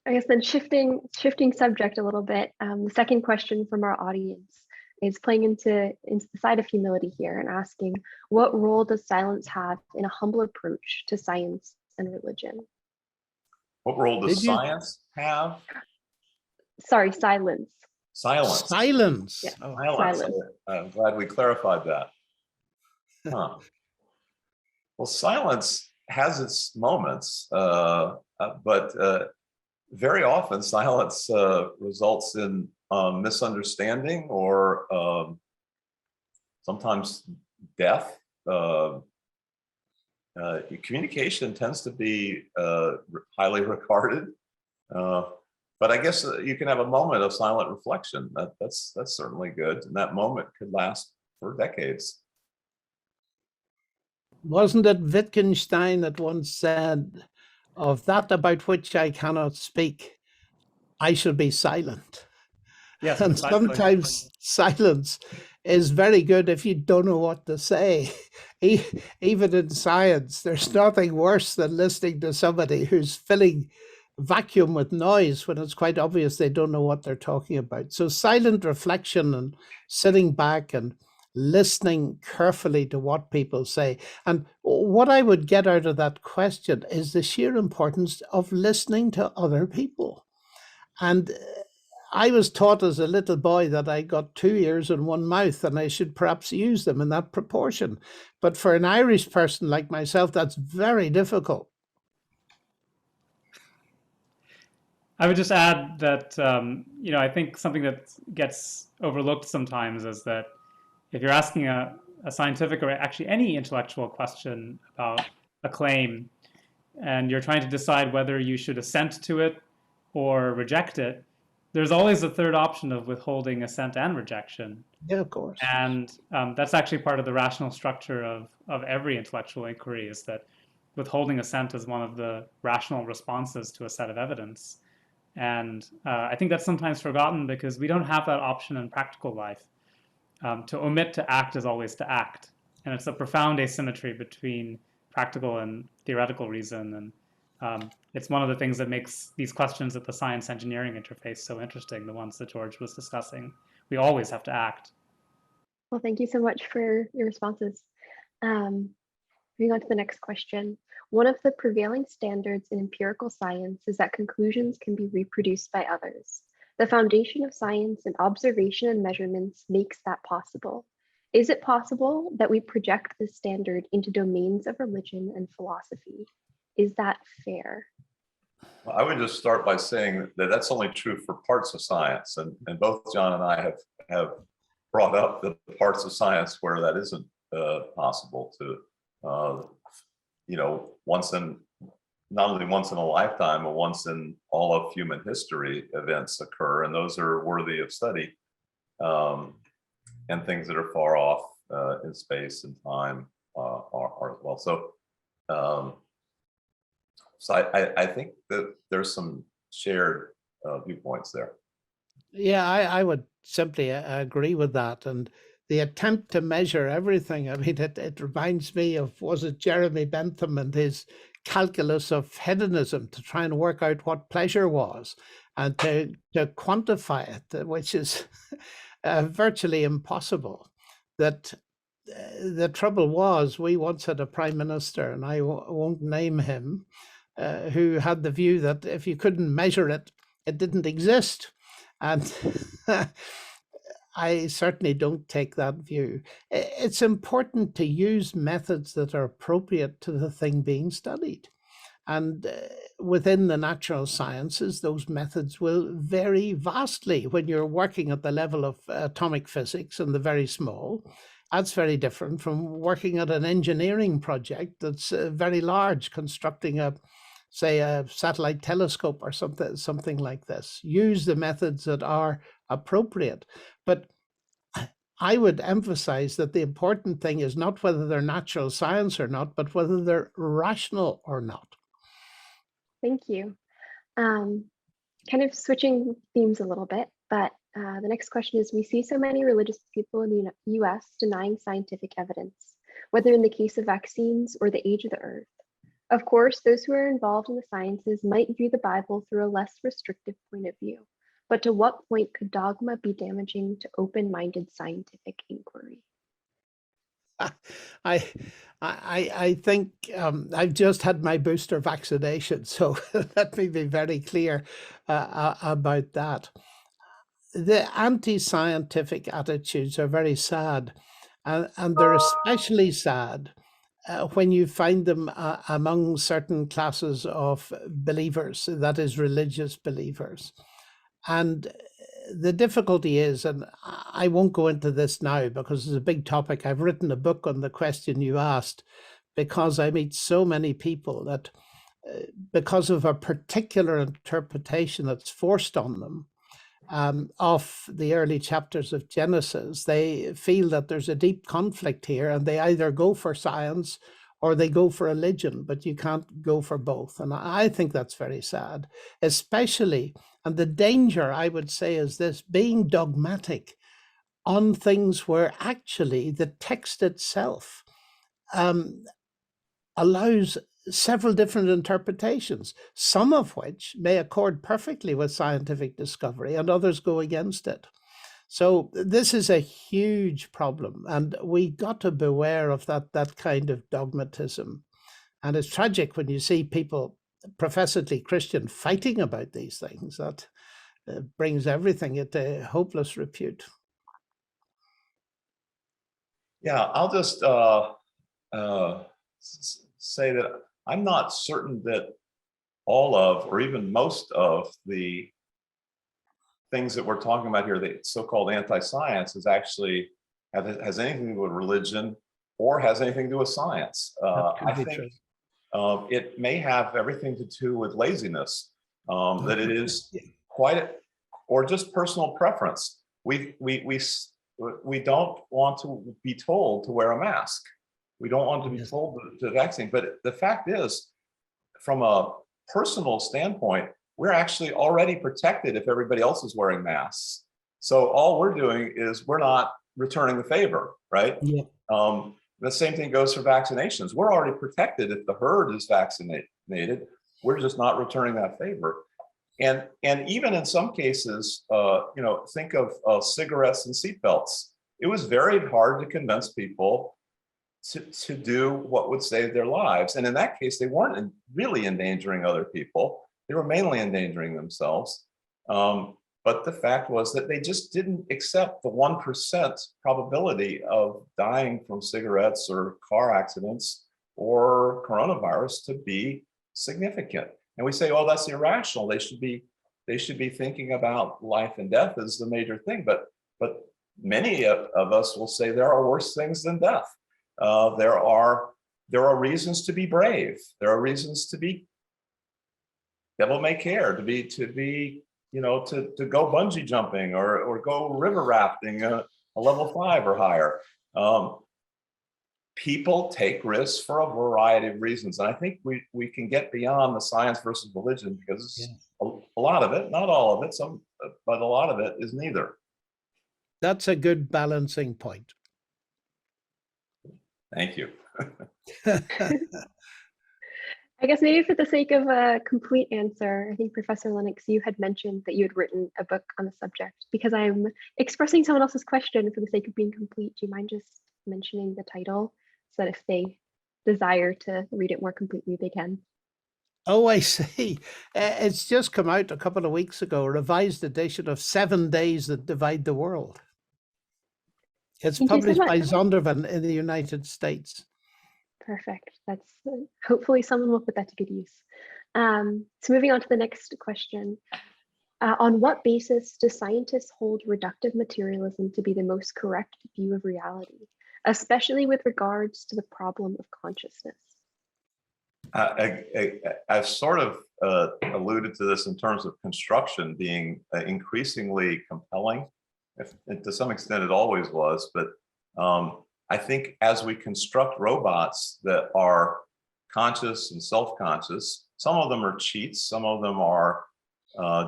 I guess then shifting subject a little bit. The second question from our audience is playing into the side of humility here and asking, what role does silence have in a humble approach to science and religion? What role does science have? Sorry, silence. Silence. Silence. Yeah. Oh. Silence. Silence. I'm glad we clarified that. Huh. Well, silence has its moments, but very often silence results in misunderstanding or sometimes death. Communication tends to be highly regarded, but I guess you can have a moment of silent reflection. That's certainly good, and that moment could last for decades. Wasn't it Wittgenstein that once said, "Of that about which I cannot speak, I shall be silent"? Yes, And precisely. sometimes silence is very good if you don't know what to say. Even in science, there's nothing worse than listening to somebody who's filling vacuum with noise when it's quite obvious they don't know what they're talking about. So silent reflection and sitting back and listening carefully to what people say. And what I would get out of that question is the sheer importance of listening to other people. And I was taught as a little boy that I got 2 ears and 1 mouth, and I should perhaps use them in that proportion. But for an Irish person like myself, that's very difficult. I would just add that, I think something that gets overlooked sometimes is that if you're asking a scientific or actually any intellectual question about a claim, and you're trying to decide whether you should assent to it or reject it, there's always a third option of withholding assent and rejection. Yeah, of course. And that's actually part of the rational structure of every intellectual inquiry, is that withholding assent is one of the rational responses to a set of evidence. And I think that's sometimes forgotten because we don't have that option in practical life. To omit to act is always to act. And it's a profound asymmetry between practical and theoretical reason. And it's one of the things that makes these questions at the science engineering interface so interesting, the ones that George was discussing. We always have to act. Well, thank you so much for your responses. Moving on to the next question. One of the prevailing standards in empirical science is that conclusions can be reproduced by others. The foundation of science and observation and measurements makes that possible. Is it possible that we project this standard into domains of religion and philosophy? Is that fair? Well, I would just start by saying that that's only true for parts of science, and both John and I have brought up the parts of science where that isn't possible to, not only once in a lifetime, but once in all of human history, events occur, and those are worthy of study, and things that are far off in space and time are as well. So I think that there's some shared viewpoints there. Yeah, I would simply agree with that. And the attempt to measure everything, I mean, it reminds me of, was it Jeremy Bentham and his calculus of hedonism, to try and work out what pleasure was and to quantify it, which is virtually impossible. That the trouble was, we once had a prime minister, and I won't name him, who had the view that if you couldn't measure it, it didn't exist. And I certainly don't take that view. It's important to use methods that are appropriate to the thing being studied. And within the natural sciences, those methods will vary vastly. When you're working at the level of atomic physics and the very small, that's very different from working at an engineering project that's very large, constructing a satellite telescope or something like this. Use the methods that are appropriate. But I would emphasize that the important thing is not whether they're natural science or not, but whether they're rational or not. Thank you. Kind of switching themes a little bit, but the next question is, we see so many religious people in the US denying scientific evidence, whether in the case of vaccines or the age of the earth. Of course, those who are involved in the sciences might view the Bible through a less restrictive point of view, but to what point could dogma be damaging to open-minded scientific inquiry? I I think I've just had my booster vaccination, so let me be very clear about that. The anti-scientific attitudes are very sad, and they're especially sad when you find them among certain classes of believers, that is, religious believers. And the difficulty is, and I won't go into this now because it's a big topic. I've written a book on the question you asked because I meet so many people that because of a particular interpretation that's forced on them of the early chapters of Genesis, they feel that there's a deep conflict here and they either go for science or they go for religion, but you can't go for both. And I think that's very sad, especially, and the danger I would say is this, being dogmatic on things where actually the text itself allows several different interpretations, some of which may accord perfectly with scientific discovery and others go against it. So this is a huge problem, and we got to beware of that kind of dogmatism. And it's tragic when you see people professedly Christian fighting about these things. That brings everything into hopeless repute. Yeah, I'll just say that I'm not certain that all of, or even most of the things that we're talking about here, the so-called anti-science, is actually has anything to do with religion or has anything to do with science. I think it may have everything to do with laziness, that it is quite, or just personal preference. We don't want to be told to wear a mask. We don't want to be told to vaccinate. But the fact is, from a personal standpoint, we're actually already protected if everybody else is wearing masks. So all we're doing is we're not returning the favor, right? Yeah. The same thing goes for vaccinations. We're already protected if the herd is vaccinated. We're just not returning that favor. And even in some cases, think of cigarettes and seatbelts. It was very hard to convince people to do what would save their lives. And in that case, they weren't really endangering other people. They were mainly endangering themselves. But the fact was that they just didn't accept the 1% probability of dying from cigarettes or car accidents or coronavirus to be significant. And we say, oh, that's irrational. They should be thinking about life and death as the major thing. But many of us will say there are worse things than death. There are reasons to be brave. There are reasons to be devil may care, to go bungee jumping or go river rafting a level 5 or higher. People take risks for a variety of reasons. And I think we can get beyond the science versus religion, because a lot of it, not all of it, but a lot of it is neither. That's a good balancing point. Thank you. I guess maybe for the sake of a complete answer, I think Professor Lennox, you had mentioned that you had written a book on the subject. Because I'm expressing someone else's question for the sake of being complete, do you mind just mentioning the title so that if they desire to read it more completely, they can? Oh, I see. It's just come out a couple of weeks ago, a revised edition of 7 Days That Divide the World. It's published by Zondervan in the United States. Perfect. That's hopefully someone will put that to good use. So moving on to the next question. On what basis do scientists hold reductive materialism to be the most correct view of reality, especially with regards to the problem of consciousness? I've sort of alluded to this in terms of construction being increasingly compelling. To some extent, it always was, but I think as we construct robots that are conscious and self-conscious, some of them are cheats, some of them are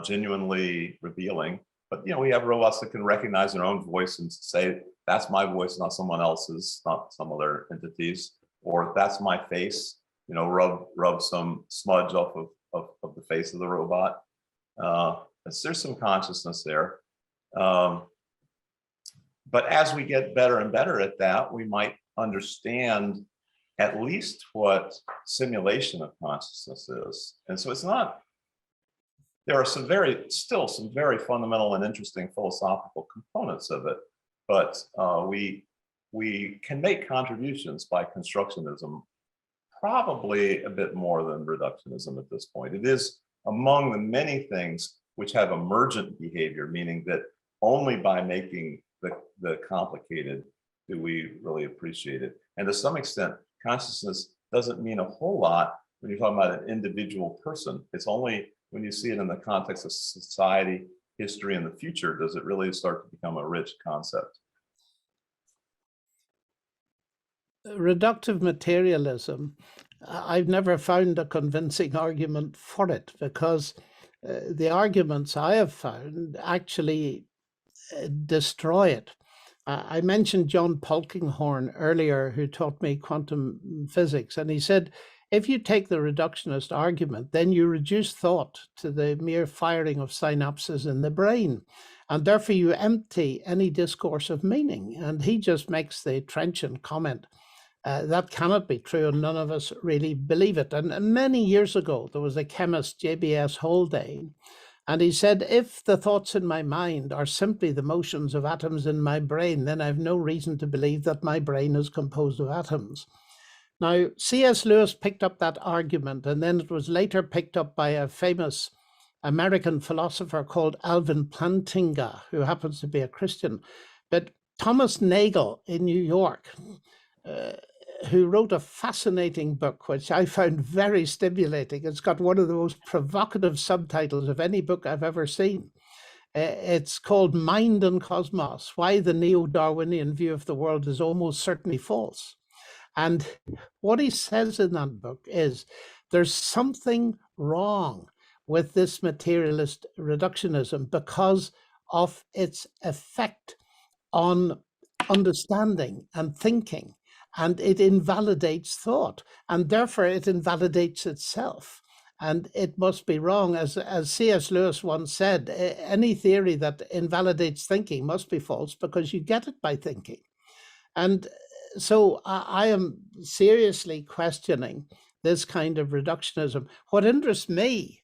genuinely revealing. But we have robots that can recognize their own voice and say, "That's my voice, not someone else's, not some other entities," or "That's my face." rub some smudge off of the face of the robot. There's some consciousness there. But as we get better and better at that, we might understand at least what simulation of consciousness is. And so there are still some very fundamental and interesting philosophical components of it, but we can make contributions by constructionism, probably a bit more than reductionism at this point. It is among the many things which have emergent behavior, meaning that only by making the complicated do we really appreciate it. And to some extent, consciousness doesn't mean a whole lot when you're talking about an individual person. It's only when you see it in the context of society, history, and the future does it really start to become a rich concept. Reductive materialism, I've never found a convincing argument for it, because the arguments I have found actually destroy it. I mentioned John Polkinghorne earlier, who taught me quantum physics, and he said, if you take the reductionist argument, then you reduce thought to the mere firing of synapses in the brain, and therefore you empty any discourse of meaning. And he just makes the trenchant comment, that cannot be true, and none of us really believe it. And many years ago, there was a chemist, JBS Haldane, and he said, if the thoughts in my mind are simply the motions of atoms in my brain, then I have no reason to believe that my brain is composed of atoms. Now, C.S. Lewis picked up that argument, and then it was later picked up by a famous American philosopher called Alvin Plantinga, who happens to be a Christian. But Thomas Nagel in New York, who wrote a fascinating book, which I found very stimulating. It's got one of the most provocative subtitles of any book I've ever seen. It's called Mind and Cosmos, Why the Neo-Darwinian View of the World is Almost Certainly False. And what he says in that book is there's something wrong with this materialist reductionism because of its effect on understanding and thinking. And it invalidates thought, and therefore it invalidates itself. And it must be wrong. As C.S. Lewis once said, any theory that invalidates thinking must be false because you get it by thinking. And so I am seriously questioning this kind of reductionism. What interests me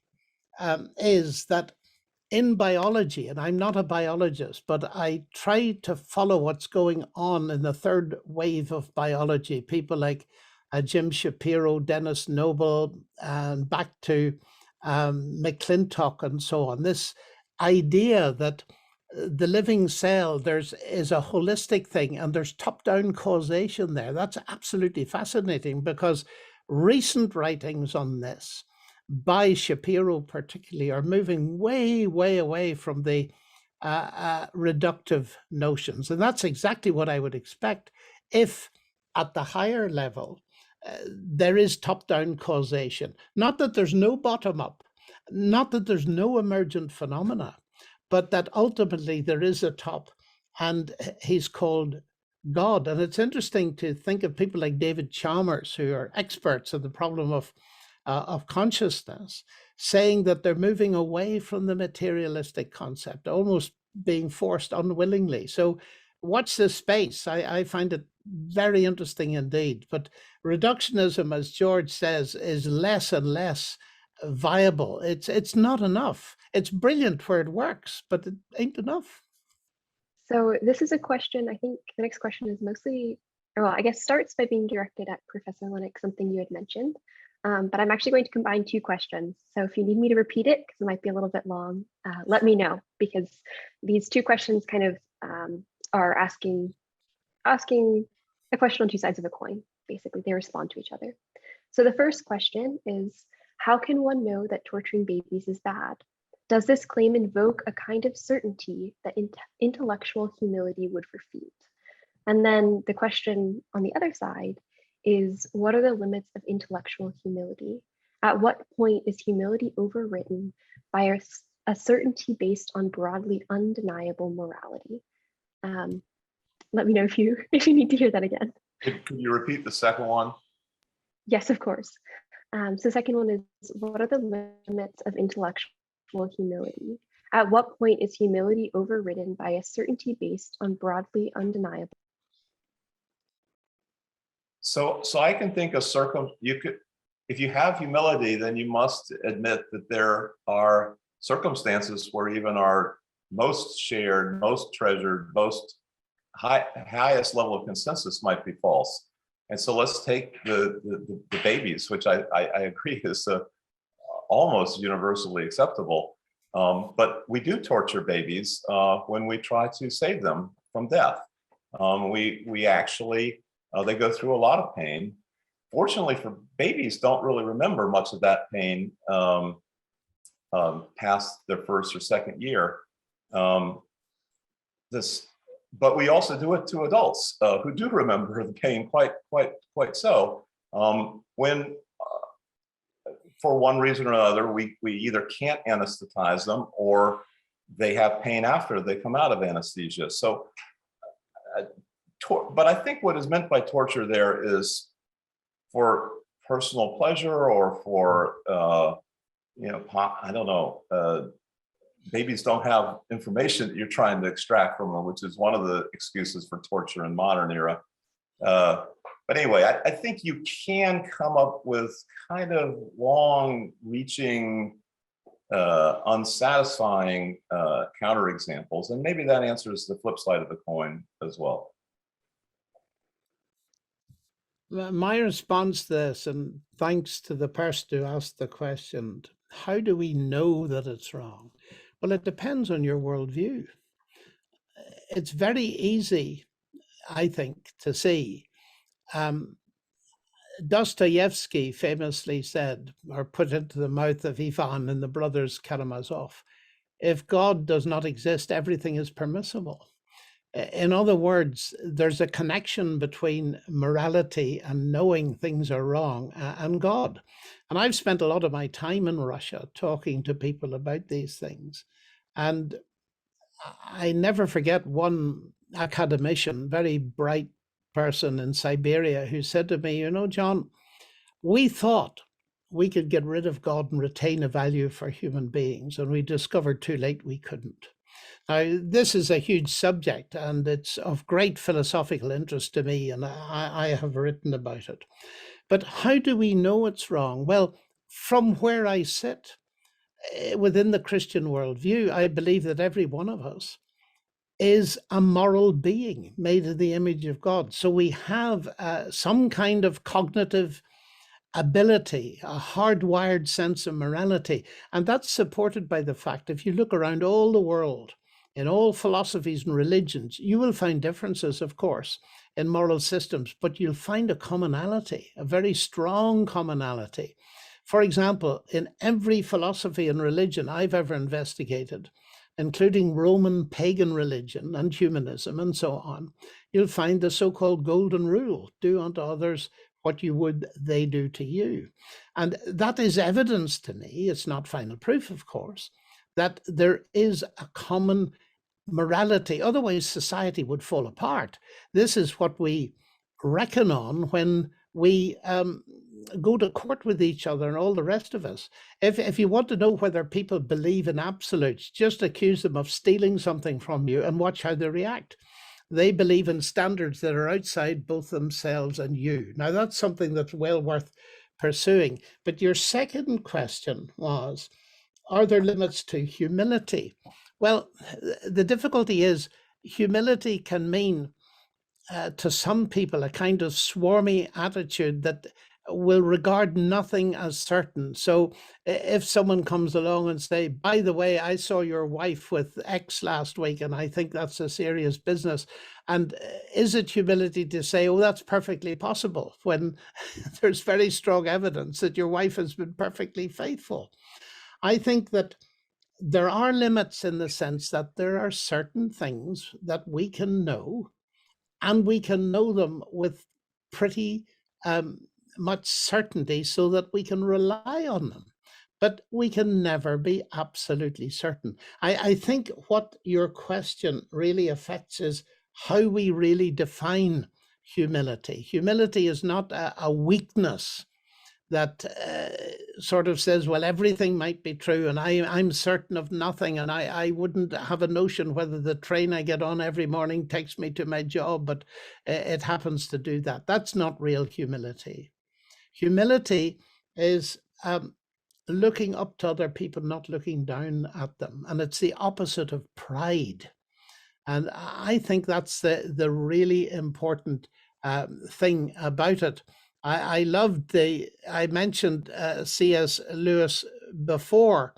is that in biology, and I'm not a biologist, but I try to follow what's going on in the third wave of biology, people like Jim Shapiro, Dennis Noble, and back to McClintock and so on. This idea that the living cell is a holistic thing and there's top-down causation there. That's absolutely fascinating, because recent writings on this by Shapiro particularly are moving way, way away from the reductive notions. And that's exactly what I would expect if at the higher level there is top-down causation. Not that there's no bottom-up, not that there's no emergent phenomena, but that ultimately there is a top, and he's called God. And it's interesting to think of people like David Chalmers, who are experts in the problem of consciousness, saying that they're moving away from the materialistic concept, almost being forced unwillingly. So watch this space. I find it very interesting indeed. But reductionism, as George says, is less and less viable. It's not enough. It's brilliant where it works, but it ain't enough. So this is a question, I think the next question is mostly, or well, I guess starts by being directed at Professor Lennox, something you had mentioned. But I'm actually going to combine two questions. So if you need me to repeat it, because it might be a little bit long, let me know, because these two questions kind of are asking a question on two sides of a coin. Basically, they respond to each other. So the first question is, how can one know that torturing babies is bad? Does this claim invoke a kind of certainty that intellectual humility would refute? And then the question on the other side is, what are the limits of intellectual humility? At what point is humility overwritten by a certainty based on broadly undeniable morality? Let me know if you need to hear that again. Could you repeat the second one? Yes, of course. So second one is, what are the limits of intellectual humility? At what point is humility overridden by a certainty based on broadly undeniable? So I can think of if you have humility, then you must admit that there are circumstances where even our most shared, most treasured, most highest level of consensus might be false. And so let's take the babies, which I agree is almost universally acceptable. But we do torture babies when we try to save them from death. We actually, they go through a lot of pain. Fortunately for babies, don't really remember much of that pain past their first or second year. But we also do it to adults who do remember the pain quite so. When for one reason or another, we either can't anesthetize them or they have pain after they come out of anesthesia. So, but I think what is meant by torture there is for personal pleasure or for, I don't know, babies don't have information that you're trying to extract from them, which is one of the excuses for torture in modern era. But anyway, I think you can come up with kind of long-reaching, unsatisfying counterexamples, and maybe that answers the flip side of the coin as well. My response to this, and thanks to the person who asked the question, how do we know that it's wrong? Well, it depends on your worldview. It's very easy, I think, to see. Dostoevsky famously said, or put into the mouth of Ivan in the Brothers Karamazov, if God does not exist, everything is permissible. In other words, there's a connection between morality and knowing things are wrong and God. And I've spent a lot of my time in Russia talking to people about these things. And I never forget one academician, very bright person in Siberia, who said to me, John, we thought we could get rid of God and retain a value for human beings, and we discovered too late we couldn't. Now, this is a huge subject, and it's of great philosophical interest to me, and I have written about it. But how do we know it's wrong? Well, from where I sit, within the Christian worldview, I believe that every one of us is a moral being made in the image of God. So we have some kind of cognitive ability, a hardwired sense of morality. And that's supported by the fact, if you look around all the world, in all philosophies and religions, you will find differences, of course, in moral systems, but you'll find a commonality, a very strong commonality. For example, in every philosophy and religion I've ever investigated, including Roman pagan religion and humanism and so on, you'll find the so-called golden rule, do unto others what you would they do to you. And that is evidence to me, it's not final proof, of course, that there is a common morality. Otherwise, society would fall apart. This is what we reckon on when we go to court with each other and all the rest of us. If you want to know whether people believe in absolutes, just accuse them of stealing something from you and watch how they react. They believe in standards that are outside both themselves and you. Now, that's something that's well worth pursuing. But your second question was, are there limits to humility? Well, the difficulty is humility can mean to some people a kind of swarmy attitude that will regard nothing as certain. So if someone comes along and say, by the way, I saw your wife with X last week, and I think that's a serious business. And is it humility to say, oh, that's perfectly possible, when there's very strong evidence that your wife has been perfectly faithful? I think that there are limits in the sense that there are certain things that we can know, and we can know them with pretty much certainty so that we can rely on them. But we can never be absolutely certain. I think what your question really affects is how we really define humility. Humility is not a weakness that sort of says, well, everything might be true, and I'm certain of nothing, and I wouldn't have a notion whether the train I get on every morning takes me to my job, but it happens to do that. That's not real humility. Humility is looking up to other people, not looking down at them, and it's the opposite of pride. And I think that's the really important thing about it. I loved I mentioned C.S. Lewis before,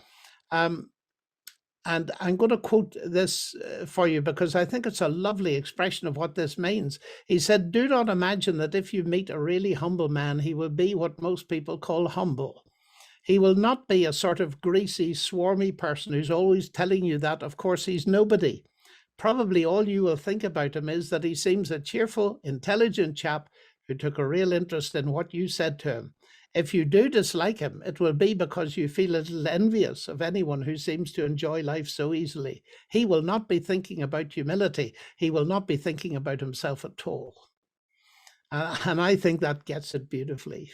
and I'm going to quote this for you because I think it's a lovely expression of what this means. He said, "Do not imagine that if you meet a really humble man, he will be what most people call humble. He will not be a sort of greasy, swarmy person who's always telling you that, of course, he's nobody. Probably all you will think about him is that he seems a cheerful, intelligent chap who took a real interest in what you said to him. If you do dislike him, it will be because you feel a little envious of anyone who seems to enjoy life so easily. He will not be thinking about humility. He will not be thinking about himself at all." And I think that gets it beautifully.